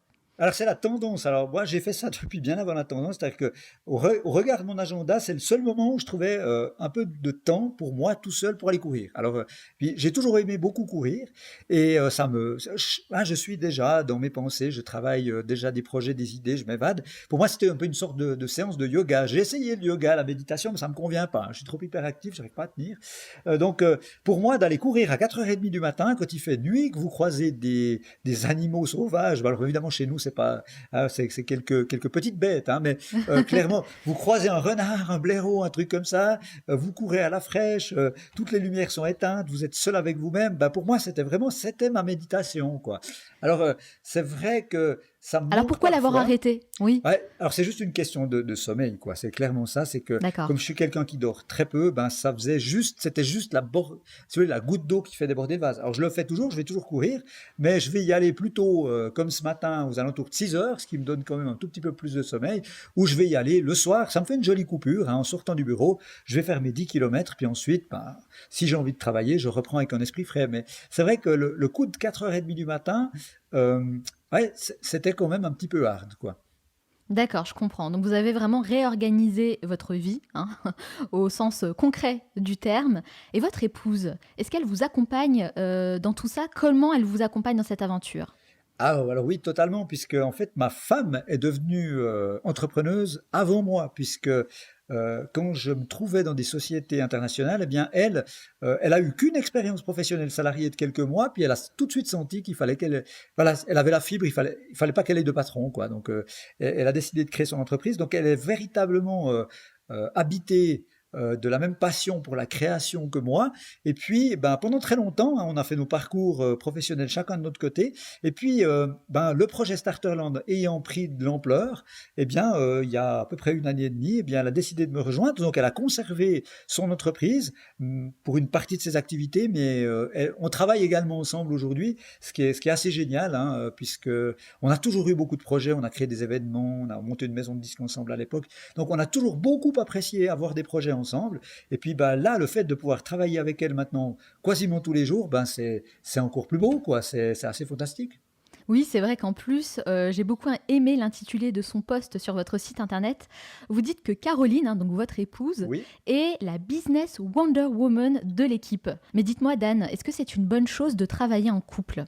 c'est la tendance. Alors moi, j'ai fait ça depuis bien avant la tendance. C'est-à-dire que au regard de mon agenda, c'est le seul moment où je trouvais un peu de temps pour moi tout seul pour aller courir. Alors, puis j'ai toujours aimé beaucoup courir et je suis déjà dans mes pensées. Je travaille déjà des projets, des idées, je m'évade. Pour moi, c'était un peu une sorte de séance de yoga. J'ai essayé le yoga, la méditation, mais ça me convient pas. Je suis trop hyperactif, j'arrive pas à tenir. Pour moi, d'aller courir à 4h30 du matin, quand il fait nuit, que vous croisez des animaux sauvages, bah, alors évidemment chez nous, c'est pas, c'est quelques petites bêtes, hein, mais clairement, vous croisez un renard, un blaireau, un truc comme ça, vous courez à la fraîche, toutes les lumières sont éteintes, vous êtes seul avec vous-même. Bah, pour moi, c'était ma méditation, quoi. Alors, c'est vrai que ça me Alors manque pourquoi l'avoir parfois. arrêté? Oui, Ouais, alors c'est juste une question de sommeil, quoi. C'est clairement ça. C'est que d'accord. comme je suis quelqu'un qui dort très peu, ben c'était juste si vous voulez, la goutte d'eau qui fait déborder le vase. Alors je le fais toujours, je vais toujours courir, mais je vais y aller plutôt comme ce matin aux alentours de 6 heures, ce qui me donne quand même un tout petit peu plus de sommeil, ou je vais y aller le soir. Ça me fait une jolie coupure, hein, en sortant du bureau. Je vais faire mes 10 kilomètres, puis ensuite, ben, si j'ai envie de travailler, je reprends avec un esprit frais. Mais c'est vrai que le coup de 4h30 du matin, euh, ouais, c'était quand même un petit peu hard, quoi. D'accord, je comprends. Donc vous avez vraiment réorganisé votre vie, hein, au sens concret du terme. Et votre épouse, est-ce qu'elle vous accompagne dans tout ça? Comment elle vous accompagne dans cette aventure? Ah, alors oui, totalement, puisque en fait, ma femme est devenue entrepreneuse avant moi, puisque quand je me trouvais dans des sociétés internationales, eh bien, elle a eu qu'une expérience professionnelle salariée de quelques mois, puis elle a tout de suite senti qu'il fallait voilà, elle avait la fibre, il fallait pas qu'elle ait de patron, quoi. Donc, elle a décidé de créer son entreprise. Donc, elle est véritablement habitée de la même passion pour la création que moi. Et puis, ben, pendant très longtemps, hein, on a fait nos parcours professionnels chacun de notre côté. Et puis, ben, le projet Starterland ayant pris de l'ampleur, eh bien, il y a à peu près une année et demie, eh bien, elle a décidé de me rejoindre. Donc, elle a conservé son entreprise pour une partie de ses activités, mais on travaille également ensemble aujourd'hui, ce qui est assez génial, hein, puisque on a toujours eu beaucoup de projets, on a créé des événements, on a monté une maison de disques ensemble à l'époque. Donc, on a toujours beaucoup apprécié avoir des projets ensemble. Et puis bah, là, le fait de pouvoir travailler avec elle maintenant quasiment tous les jours, ben, c'est encore plus beau, quoi. C'est assez fantastique. Oui, c'est vrai qu'en plus, j'ai beaucoup aimé l'intitulé de son post sur votre site internet. Vous dites que Caroline, hein, donc votre épouse, Oui. est la business Wonder Woman de l'équipe. Mais dites-moi, Dan, est-ce que c'est une bonne chose de travailler en couple?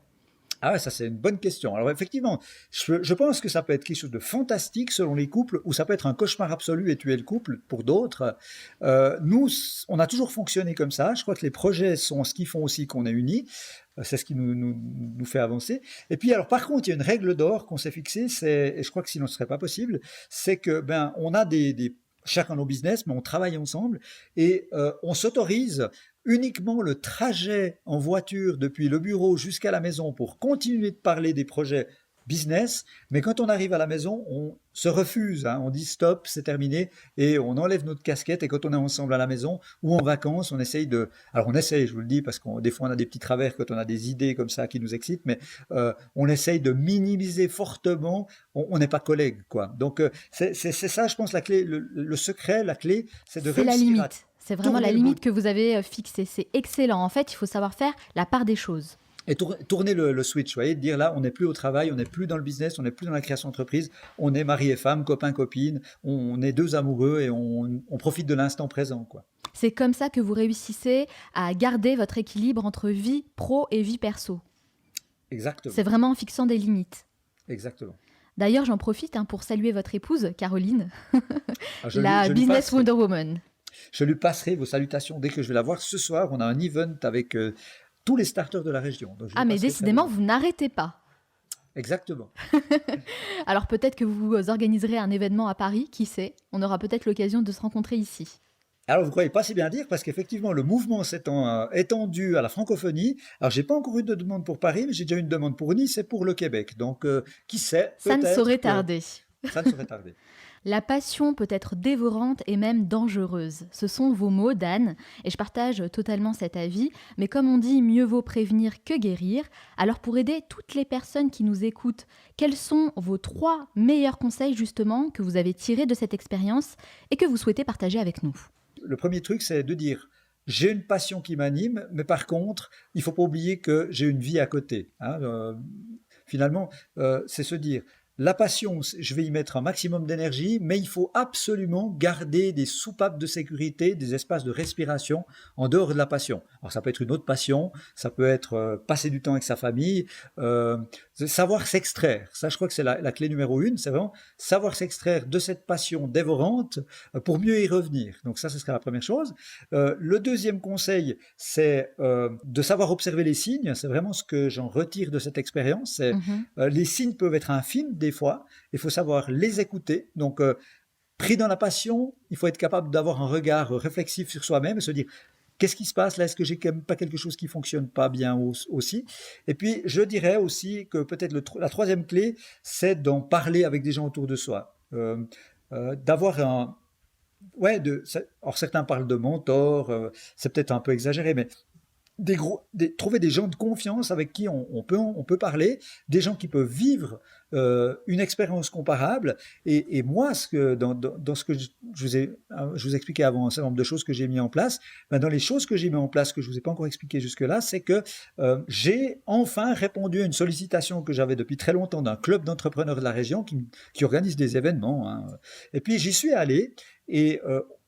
Ah ouais, ça c'est une bonne question. Alors effectivement, je pense que ça peut être quelque chose de fantastique selon les couples, ou ça peut être un cauchemar absolu et tuer le couple pour d'autres. Nous, on a toujours fonctionné comme ça. Je crois que les projets sont ce qui font aussi qu'on est unis. C'est ce qui nous fait avancer. Et puis alors par contre, il y a une règle d'or qu'on s'est fixée, et je crois que sinon ce serait pas possible, c'est que ben on a chacun nos business, mais on travaille ensemble et on s'autorise uniquement le trajet en voiture depuis le bureau jusqu'à la maison pour continuer de parler des projets business, mais quand on arrive à la maison, on se refuse, hein, on dit stop, c'est terminé, et on enlève notre casquette, et quand on est ensemble à la maison ou en vacances, on essaye alors on essaye, je vous le dis, parce que des fois on a des petits travers quand on a des idées comme ça qui nous excitent, mais on essaye de minimiser fortement, on n'est pas collègues, quoi. Donc c'est ça, je pense, la clé, le secret, la clé, c'est de C'est la réussir à limite. C'est vraiment la tourner le limite bout. que vous avez fixée. C'est excellent. En fait, il faut savoir faire la part des choses. Et tourner le switch, vous voyez, de dire là, on n'est plus au travail, on n'est plus dans le business, on n'est plus dans la création d'entreprise, on est mari et femme, copain, copine, on est deux amoureux et on profite de l'instant présent, quoi. C'est comme ça que vous réussissez à garder votre équilibre entre vie pro et vie perso. Exactement, C'est vraiment en fixant des limites. exactement. D'ailleurs, j'en profite pour saluer votre épouse, Caroline, Alors, la Business Wonder Woman. je lui passerai vos salutations dès que je vais la voir. Ce soir, on a un event avec tous les starters de la région. Donc je lui Ah, mais passerai décidément, saluer. vous n'arrêtez pas. Exactement. Alors peut-être que vous organiserez un événement à Paris, qui sait? On aura peut-être l'occasion de se rencontrer ici. Alors, vous croyez pas si bien dire, parce qu'effectivement, le mouvement s'étant étendu à la francophonie, alors j'ai pas encore eu de demande pour Paris, mais j'ai déjà eu une demande pour Nice et pour le Québec. Donc, qui sait, Ça ne peut-être saurait que tarder. ça ne saurait tarder. La passion peut être dévorante et même dangereuse. Ce sont vos mots, Dan, et je partage totalement cet avis. Mais comme on dit, mieux vaut prévenir que guérir. Alors pour aider toutes les personnes qui nous écoutent, quels sont vos 3 meilleurs conseils justement que vous avez tirés de cette expérience et que vous souhaitez partager avec nous? Le premier truc, c'est de dire, j'ai une passion qui m'anime, mais par contre, il faut pas oublier que j'ai une vie à côté. Hein. Finalement, c'est se dire, la passion, je vais y mettre un maximum d'énergie, mais il faut absolument garder des soupapes de sécurité, des espaces de respiration en dehors de la passion. Alors ça peut être une autre passion, ça peut être passer du temps avec sa famille, savoir s'extraire. Ça, je crois que c'est la clé numéro 1, c'est vraiment savoir s'extraire de cette passion dévorante pour mieux y revenir. Donc ça, ce serait la première chose. Le deuxième conseil, c'est de savoir observer les signes. C'est vraiment ce que j'en retire de cette expérience. C'est, les signes peuvent être infimes des fois. Il faut savoir les écouter. Donc, pris dans la passion, il faut être capable d'avoir un regard réflexif sur soi-même et se dire qu'est-ce qui se passe là? Est-ce que j'ai quand même pas quelque chose qui fonctionne pas bien aussi? Et puis, je dirais aussi que peut-être la troisième clé, c'est d'en parler avec des gens autour de soi. D'avoir un... Ouais, alors certains parlent de mentor, c'est peut-être un peu exagéré, mais trouver des gens de confiance avec qui on peut parler, des gens qui peuvent vivre une expérience comparable. Et moi, dans ce que je vous expliquais avant, un certain nombre de choses que j'ai mis en place, ben dans les choses que j'ai mis en place, que je ne vous ai pas encore expliqué jusque-là, c'est que j'ai enfin répondu à une sollicitation que j'avais depuis très longtemps d'un club d'entrepreneurs de la région qui organise des événements. Hein. Et puis j'y suis allé et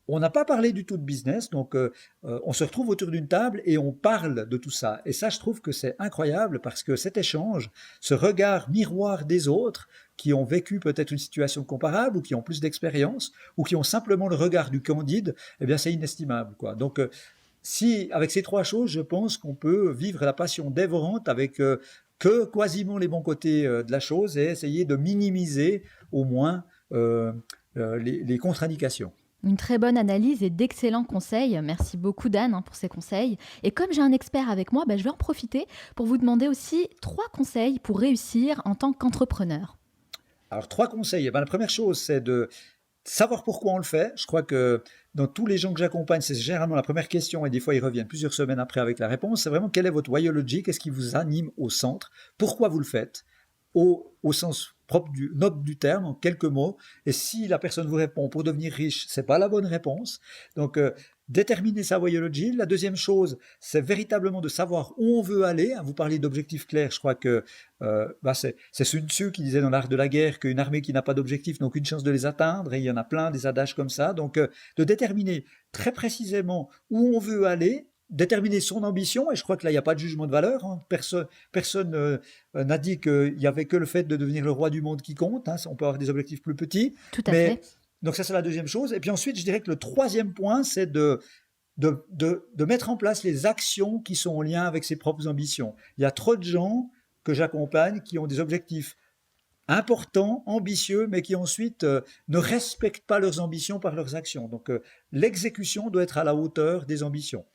on n'a pas parlé du tout de business, donc on se retrouve autour d'une table et on parle de tout ça. Et ça, je trouve que c'est incroyable parce que cet échange, ce regard miroir des autres qui ont vécu peut-être une situation comparable ou qui ont plus d'expérience ou qui ont simplement le regard du candide, eh bien c'est inestimable, quoi. Donc si avec ces 3 choses, je pense qu'on peut vivre la passion dévorante avec que quasiment les bons côtés de la chose et essayer de minimiser au moins les contre-indications. Une très bonne analyse et d'excellents conseils. Merci beaucoup Dan pour ces conseils. Et comme j'ai un expert avec moi, je vais en profiter pour vous demander aussi 3 conseils pour réussir en tant qu'entrepreneur. Alors 3 conseils. La première chose, c'est de savoir pourquoi on le fait. Je crois que dans tous les gens que j'accompagne, c'est généralement la première question et des fois ils reviennent plusieurs semaines après avec la réponse. C'est vraiment quelle est votre why logic, qu'est-ce qui vous anime au centre, pourquoi vous le faites, au sens propre noble du terme, en quelques mots. Et si la personne vous répond pour devenir riche, c'est pas la bonne réponse. Donc, déterminer sa voyologie. La deuxième chose, c'est véritablement de savoir où on veut aller. Vous parlez d'objectifs clairs. Je crois que c'est Sun Tzu qui disait dans l'art de la guerre qu'une armée qui n'a pas d'objectif n'a aucune chance de les atteindre. Et il y en a plein des adages comme ça. Donc, de déterminer très précisément où on veut aller, déterminer son ambition, et je crois que là, il n'y a pas de jugement de valeur. Hein. Personne n'a dit qu'il n'y avait que le fait de devenir le roi du monde qui compte. Hein. On peut avoir des objectifs plus petits. Tout à fait. Donc ça, c'est la deuxième chose. Et puis ensuite, je dirais que le troisième point, c'est de mettre en place les actions qui sont en lien avec ses propres ambitions. Il y a trop de gens que j'accompagne qui ont des objectifs importants, ambitieux, mais qui ensuite ne respectent pas leurs ambitions par leurs actions. Donc l'exécution doit être à la hauteur des ambitions.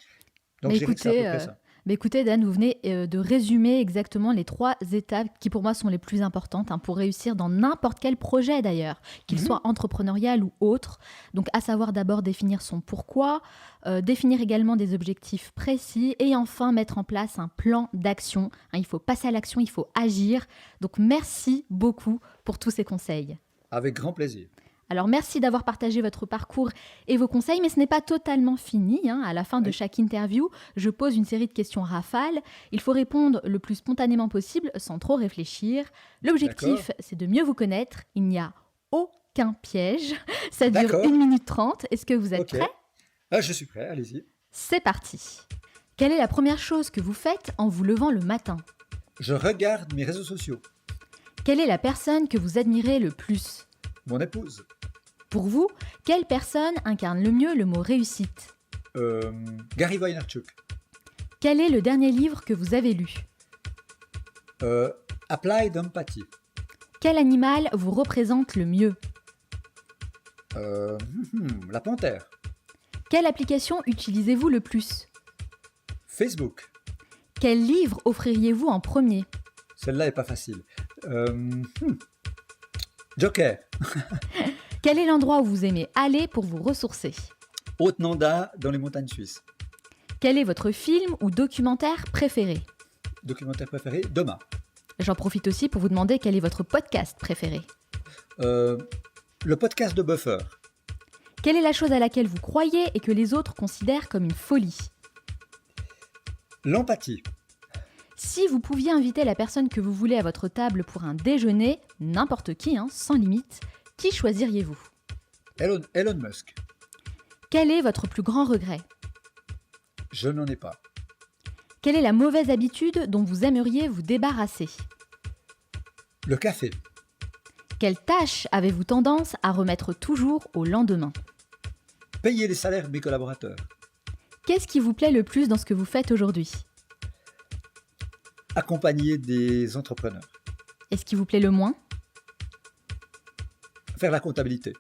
Donc, je dirais que c'est à peu près ça. Écoutez, Dan, vous venez de résumer exactement les 3 étapes qui, pour moi, sont les plus importantes pour réussir dans n'importe quel projet, d'ailleurs, qu'il soit entrepreneurial ou autre. Donc, à savoir d'abord définir son pourquoi, définir également des objectifs précis et enfin mettre en place un plan d'action. Il faut passer à l'action, il faut agir. Donc, merci beaucoup pour tous ces conseils. Avec grand plaisir. Alors, merci d'avoir partagé votre parcours et vos conseils, mais ce n'est pas totalement fini. À la fin de chaque interview, je pose une série de questions rafales. Il faut répondre le plus spontanément possible, sans trop réfléchir. L'objectif, c'est de mieux vous connaître. Il n'y a aucun piège. Ça dure 1 minute 30. Est-ce que vous êtes prêts ? Ah, je suis prêt, allez-y. C'est parti. Quelle est la première chose que vous faites en vous levant le matin? Je regarde mes réseaux sociaux. Quelle est la personne que vous admirez le plus? Mon épouse. Pour vous, quelle personne incarne le mieux le mot réussite? Gary Vaynerchuk. Quel est le dernier livre que vous avez lu? Applied Empathy. Quel animal vous représente le mieux? La panthère. Quelle application utilisez-vous le plus? Facebook. Quel livre offririez-vous en premier? Celle-là est pas facile. Joker. Quel est l'endroit où vous aimez aller pour vous ressourcer? Haute-Nanda, dans les montagnes suisses. Quel est votre film ou documentaire préféré? Documentaire préféré, Demain. J'en profite aussi pour vous demander quel est votre podcast préféré. Le podcast de Buffer. Quelle est la chose à laquelle vous croyez et que les autres considèrent comme une folie? L'empathie. Si vous pouviez inviter la personne que vous voulez à votre table pour un déjeuner, n'importe qui, sans limite, qui choisiriez-vous? Elon Musk. Quel est votre plus grand regret? Je n'en ai pas. Quelle est la mauvaise habitude dont vous aimeriez vous débarrasser? Le café. Quelle tâche avez-vous tendance à remettre toujours au lendemain? Payer les salaires de mes collaborateurs. Qu'est-ce qui vous plaît le plus dans ce que vous faites aujourd'hui? Accompagner des entrepreneurs. Et ce qui vous plaît le moins? Faire la comptabilité.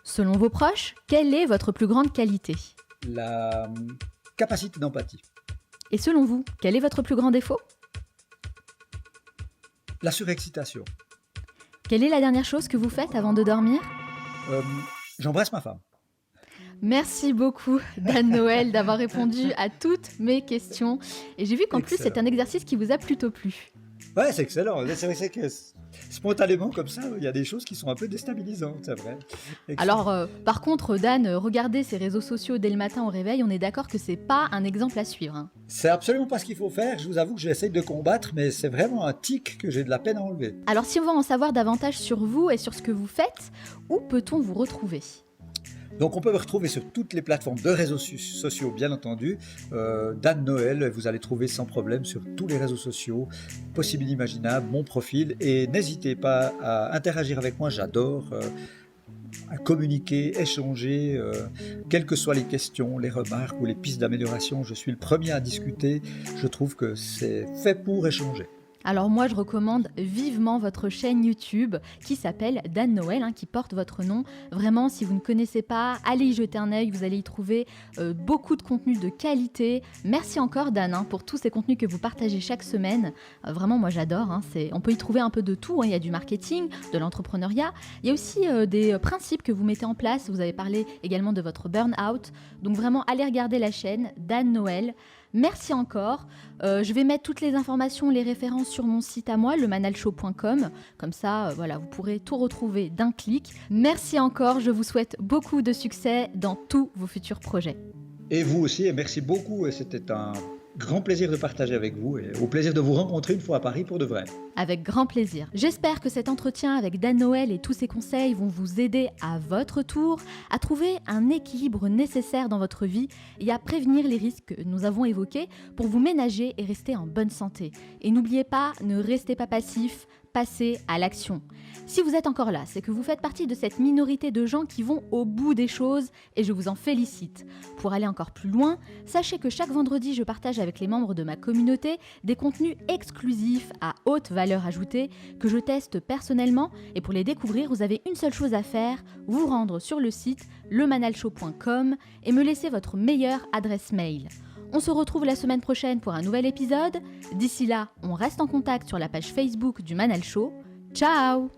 Selon vos proches, quelle est votre plus grande qualité? La capacité d'empathie. Et selon vous, quel est votre plus grand défaut? La surexcitation. Quelle est la dernière chose que vous faites avant de dormir? J'embrasse ma femme. Merci beaucoup, Dan Noël, d'avoir répondu à toutes mes questions. Et j'ai vu qu'en plus, c'est un exercice qui vous a plutôt plu. Ouais, c'est excellent. C'est vrai que spontanément, comme ça, il y a des choses qui sont un peu déstabilisantes, c'est vrai. Excellent. Alors, par contre, Dan, regarder ses réseaux sociaux dès le matin au réveil, on est d'accord que c'est pas un exemple à suivre. C'est absolument pas ce qu'il faut faire. Je vous avoue que j'essaye de combattre, mais c'est vraiment un tic que j'ai de la peine à enlever. Alors, si on veut en savoir davantage sur vous et sur ce que vous faites, où peut-on vous retrouver? Donc on peut me retrouver sur toutes les plateformes de réseaux sociaux, bien entendu. Dan Noël, vous allez trouver sans problème sur tous les réseaux sociaux, possibles et imaginables, mon profil. Et n'hésitez pas à interagir avec moi, j'adore à communiquer, échanger, quelles que soient les questions, les remarques ou les pistes d'amélioration. Je suis le premier à discuter, je trouve que c'est fait pour échanger. Alors moi, je recommande vivement votre chaîne YouTube qui s'appelle Dan Noël, qui porte votre nom. Vraiment, si vous ne connaissez pas, allez y jeter un œil, vous allez y trouver beaucoup de contenu de qualité. Merci encore Dan pour tous ces contenus que vous partagez chaque semaine. Vraiment, moi j'adore. On peut y trouver un peu de tout. Il y a du marketing, de l'entrepreneuriat. Il y a aussi des principes que vous mettez en place. Vous avez parlé également de votre burn-out. Donc vraiment, allez regarder la chaîne Dan Noël. Merci encore. Je vais mettre toutes les informations, les références sur mon site à moi, lemanalshow.com. Comme ça, voilà, vous pourrez tout retrouver d'un clic. Merci encore. Je vous souhaite beaucoup de succès dans tous vos futurs projets. Et vous aussi, et merci beaucoup. Et c'était un grand plaisir de partager avec vous et au plaisir de vous rencontrer une fois à Paris pour de vrai. Avec grand plaisir. J'espère que cet entretien avec Dan Noël et tous ses conseils vont vous aider à votre tour à trouver un équilibre nécessaire dans votre vie et à prévenir les risques que nous avons évoqués pour vous ménager et rester en bonne santé. Et n'oubliez pas, ne restez pas passif, passez à l'action. Si vous êtes encore là, c'est que vous faites partie de cette minorité de gens qui vont au bout des choses et je vous en félicite. Pour aller encore plus loin, sachez que chaque vendredi, je partage avec les membres de ma communauté des contenus exclusifs à haute valeur ajoutée que je teste personnellement et pour les découvrir, vous avez une seule chose à faire, vous rendre sur le site lemanalshow.com et me laisser votre meilleure adresse mail. On se retrouve la semaine prochaine pour un nouvel épisode. D'ici là, on reste en contact sur la page Facebook du Manal Show. Ciao!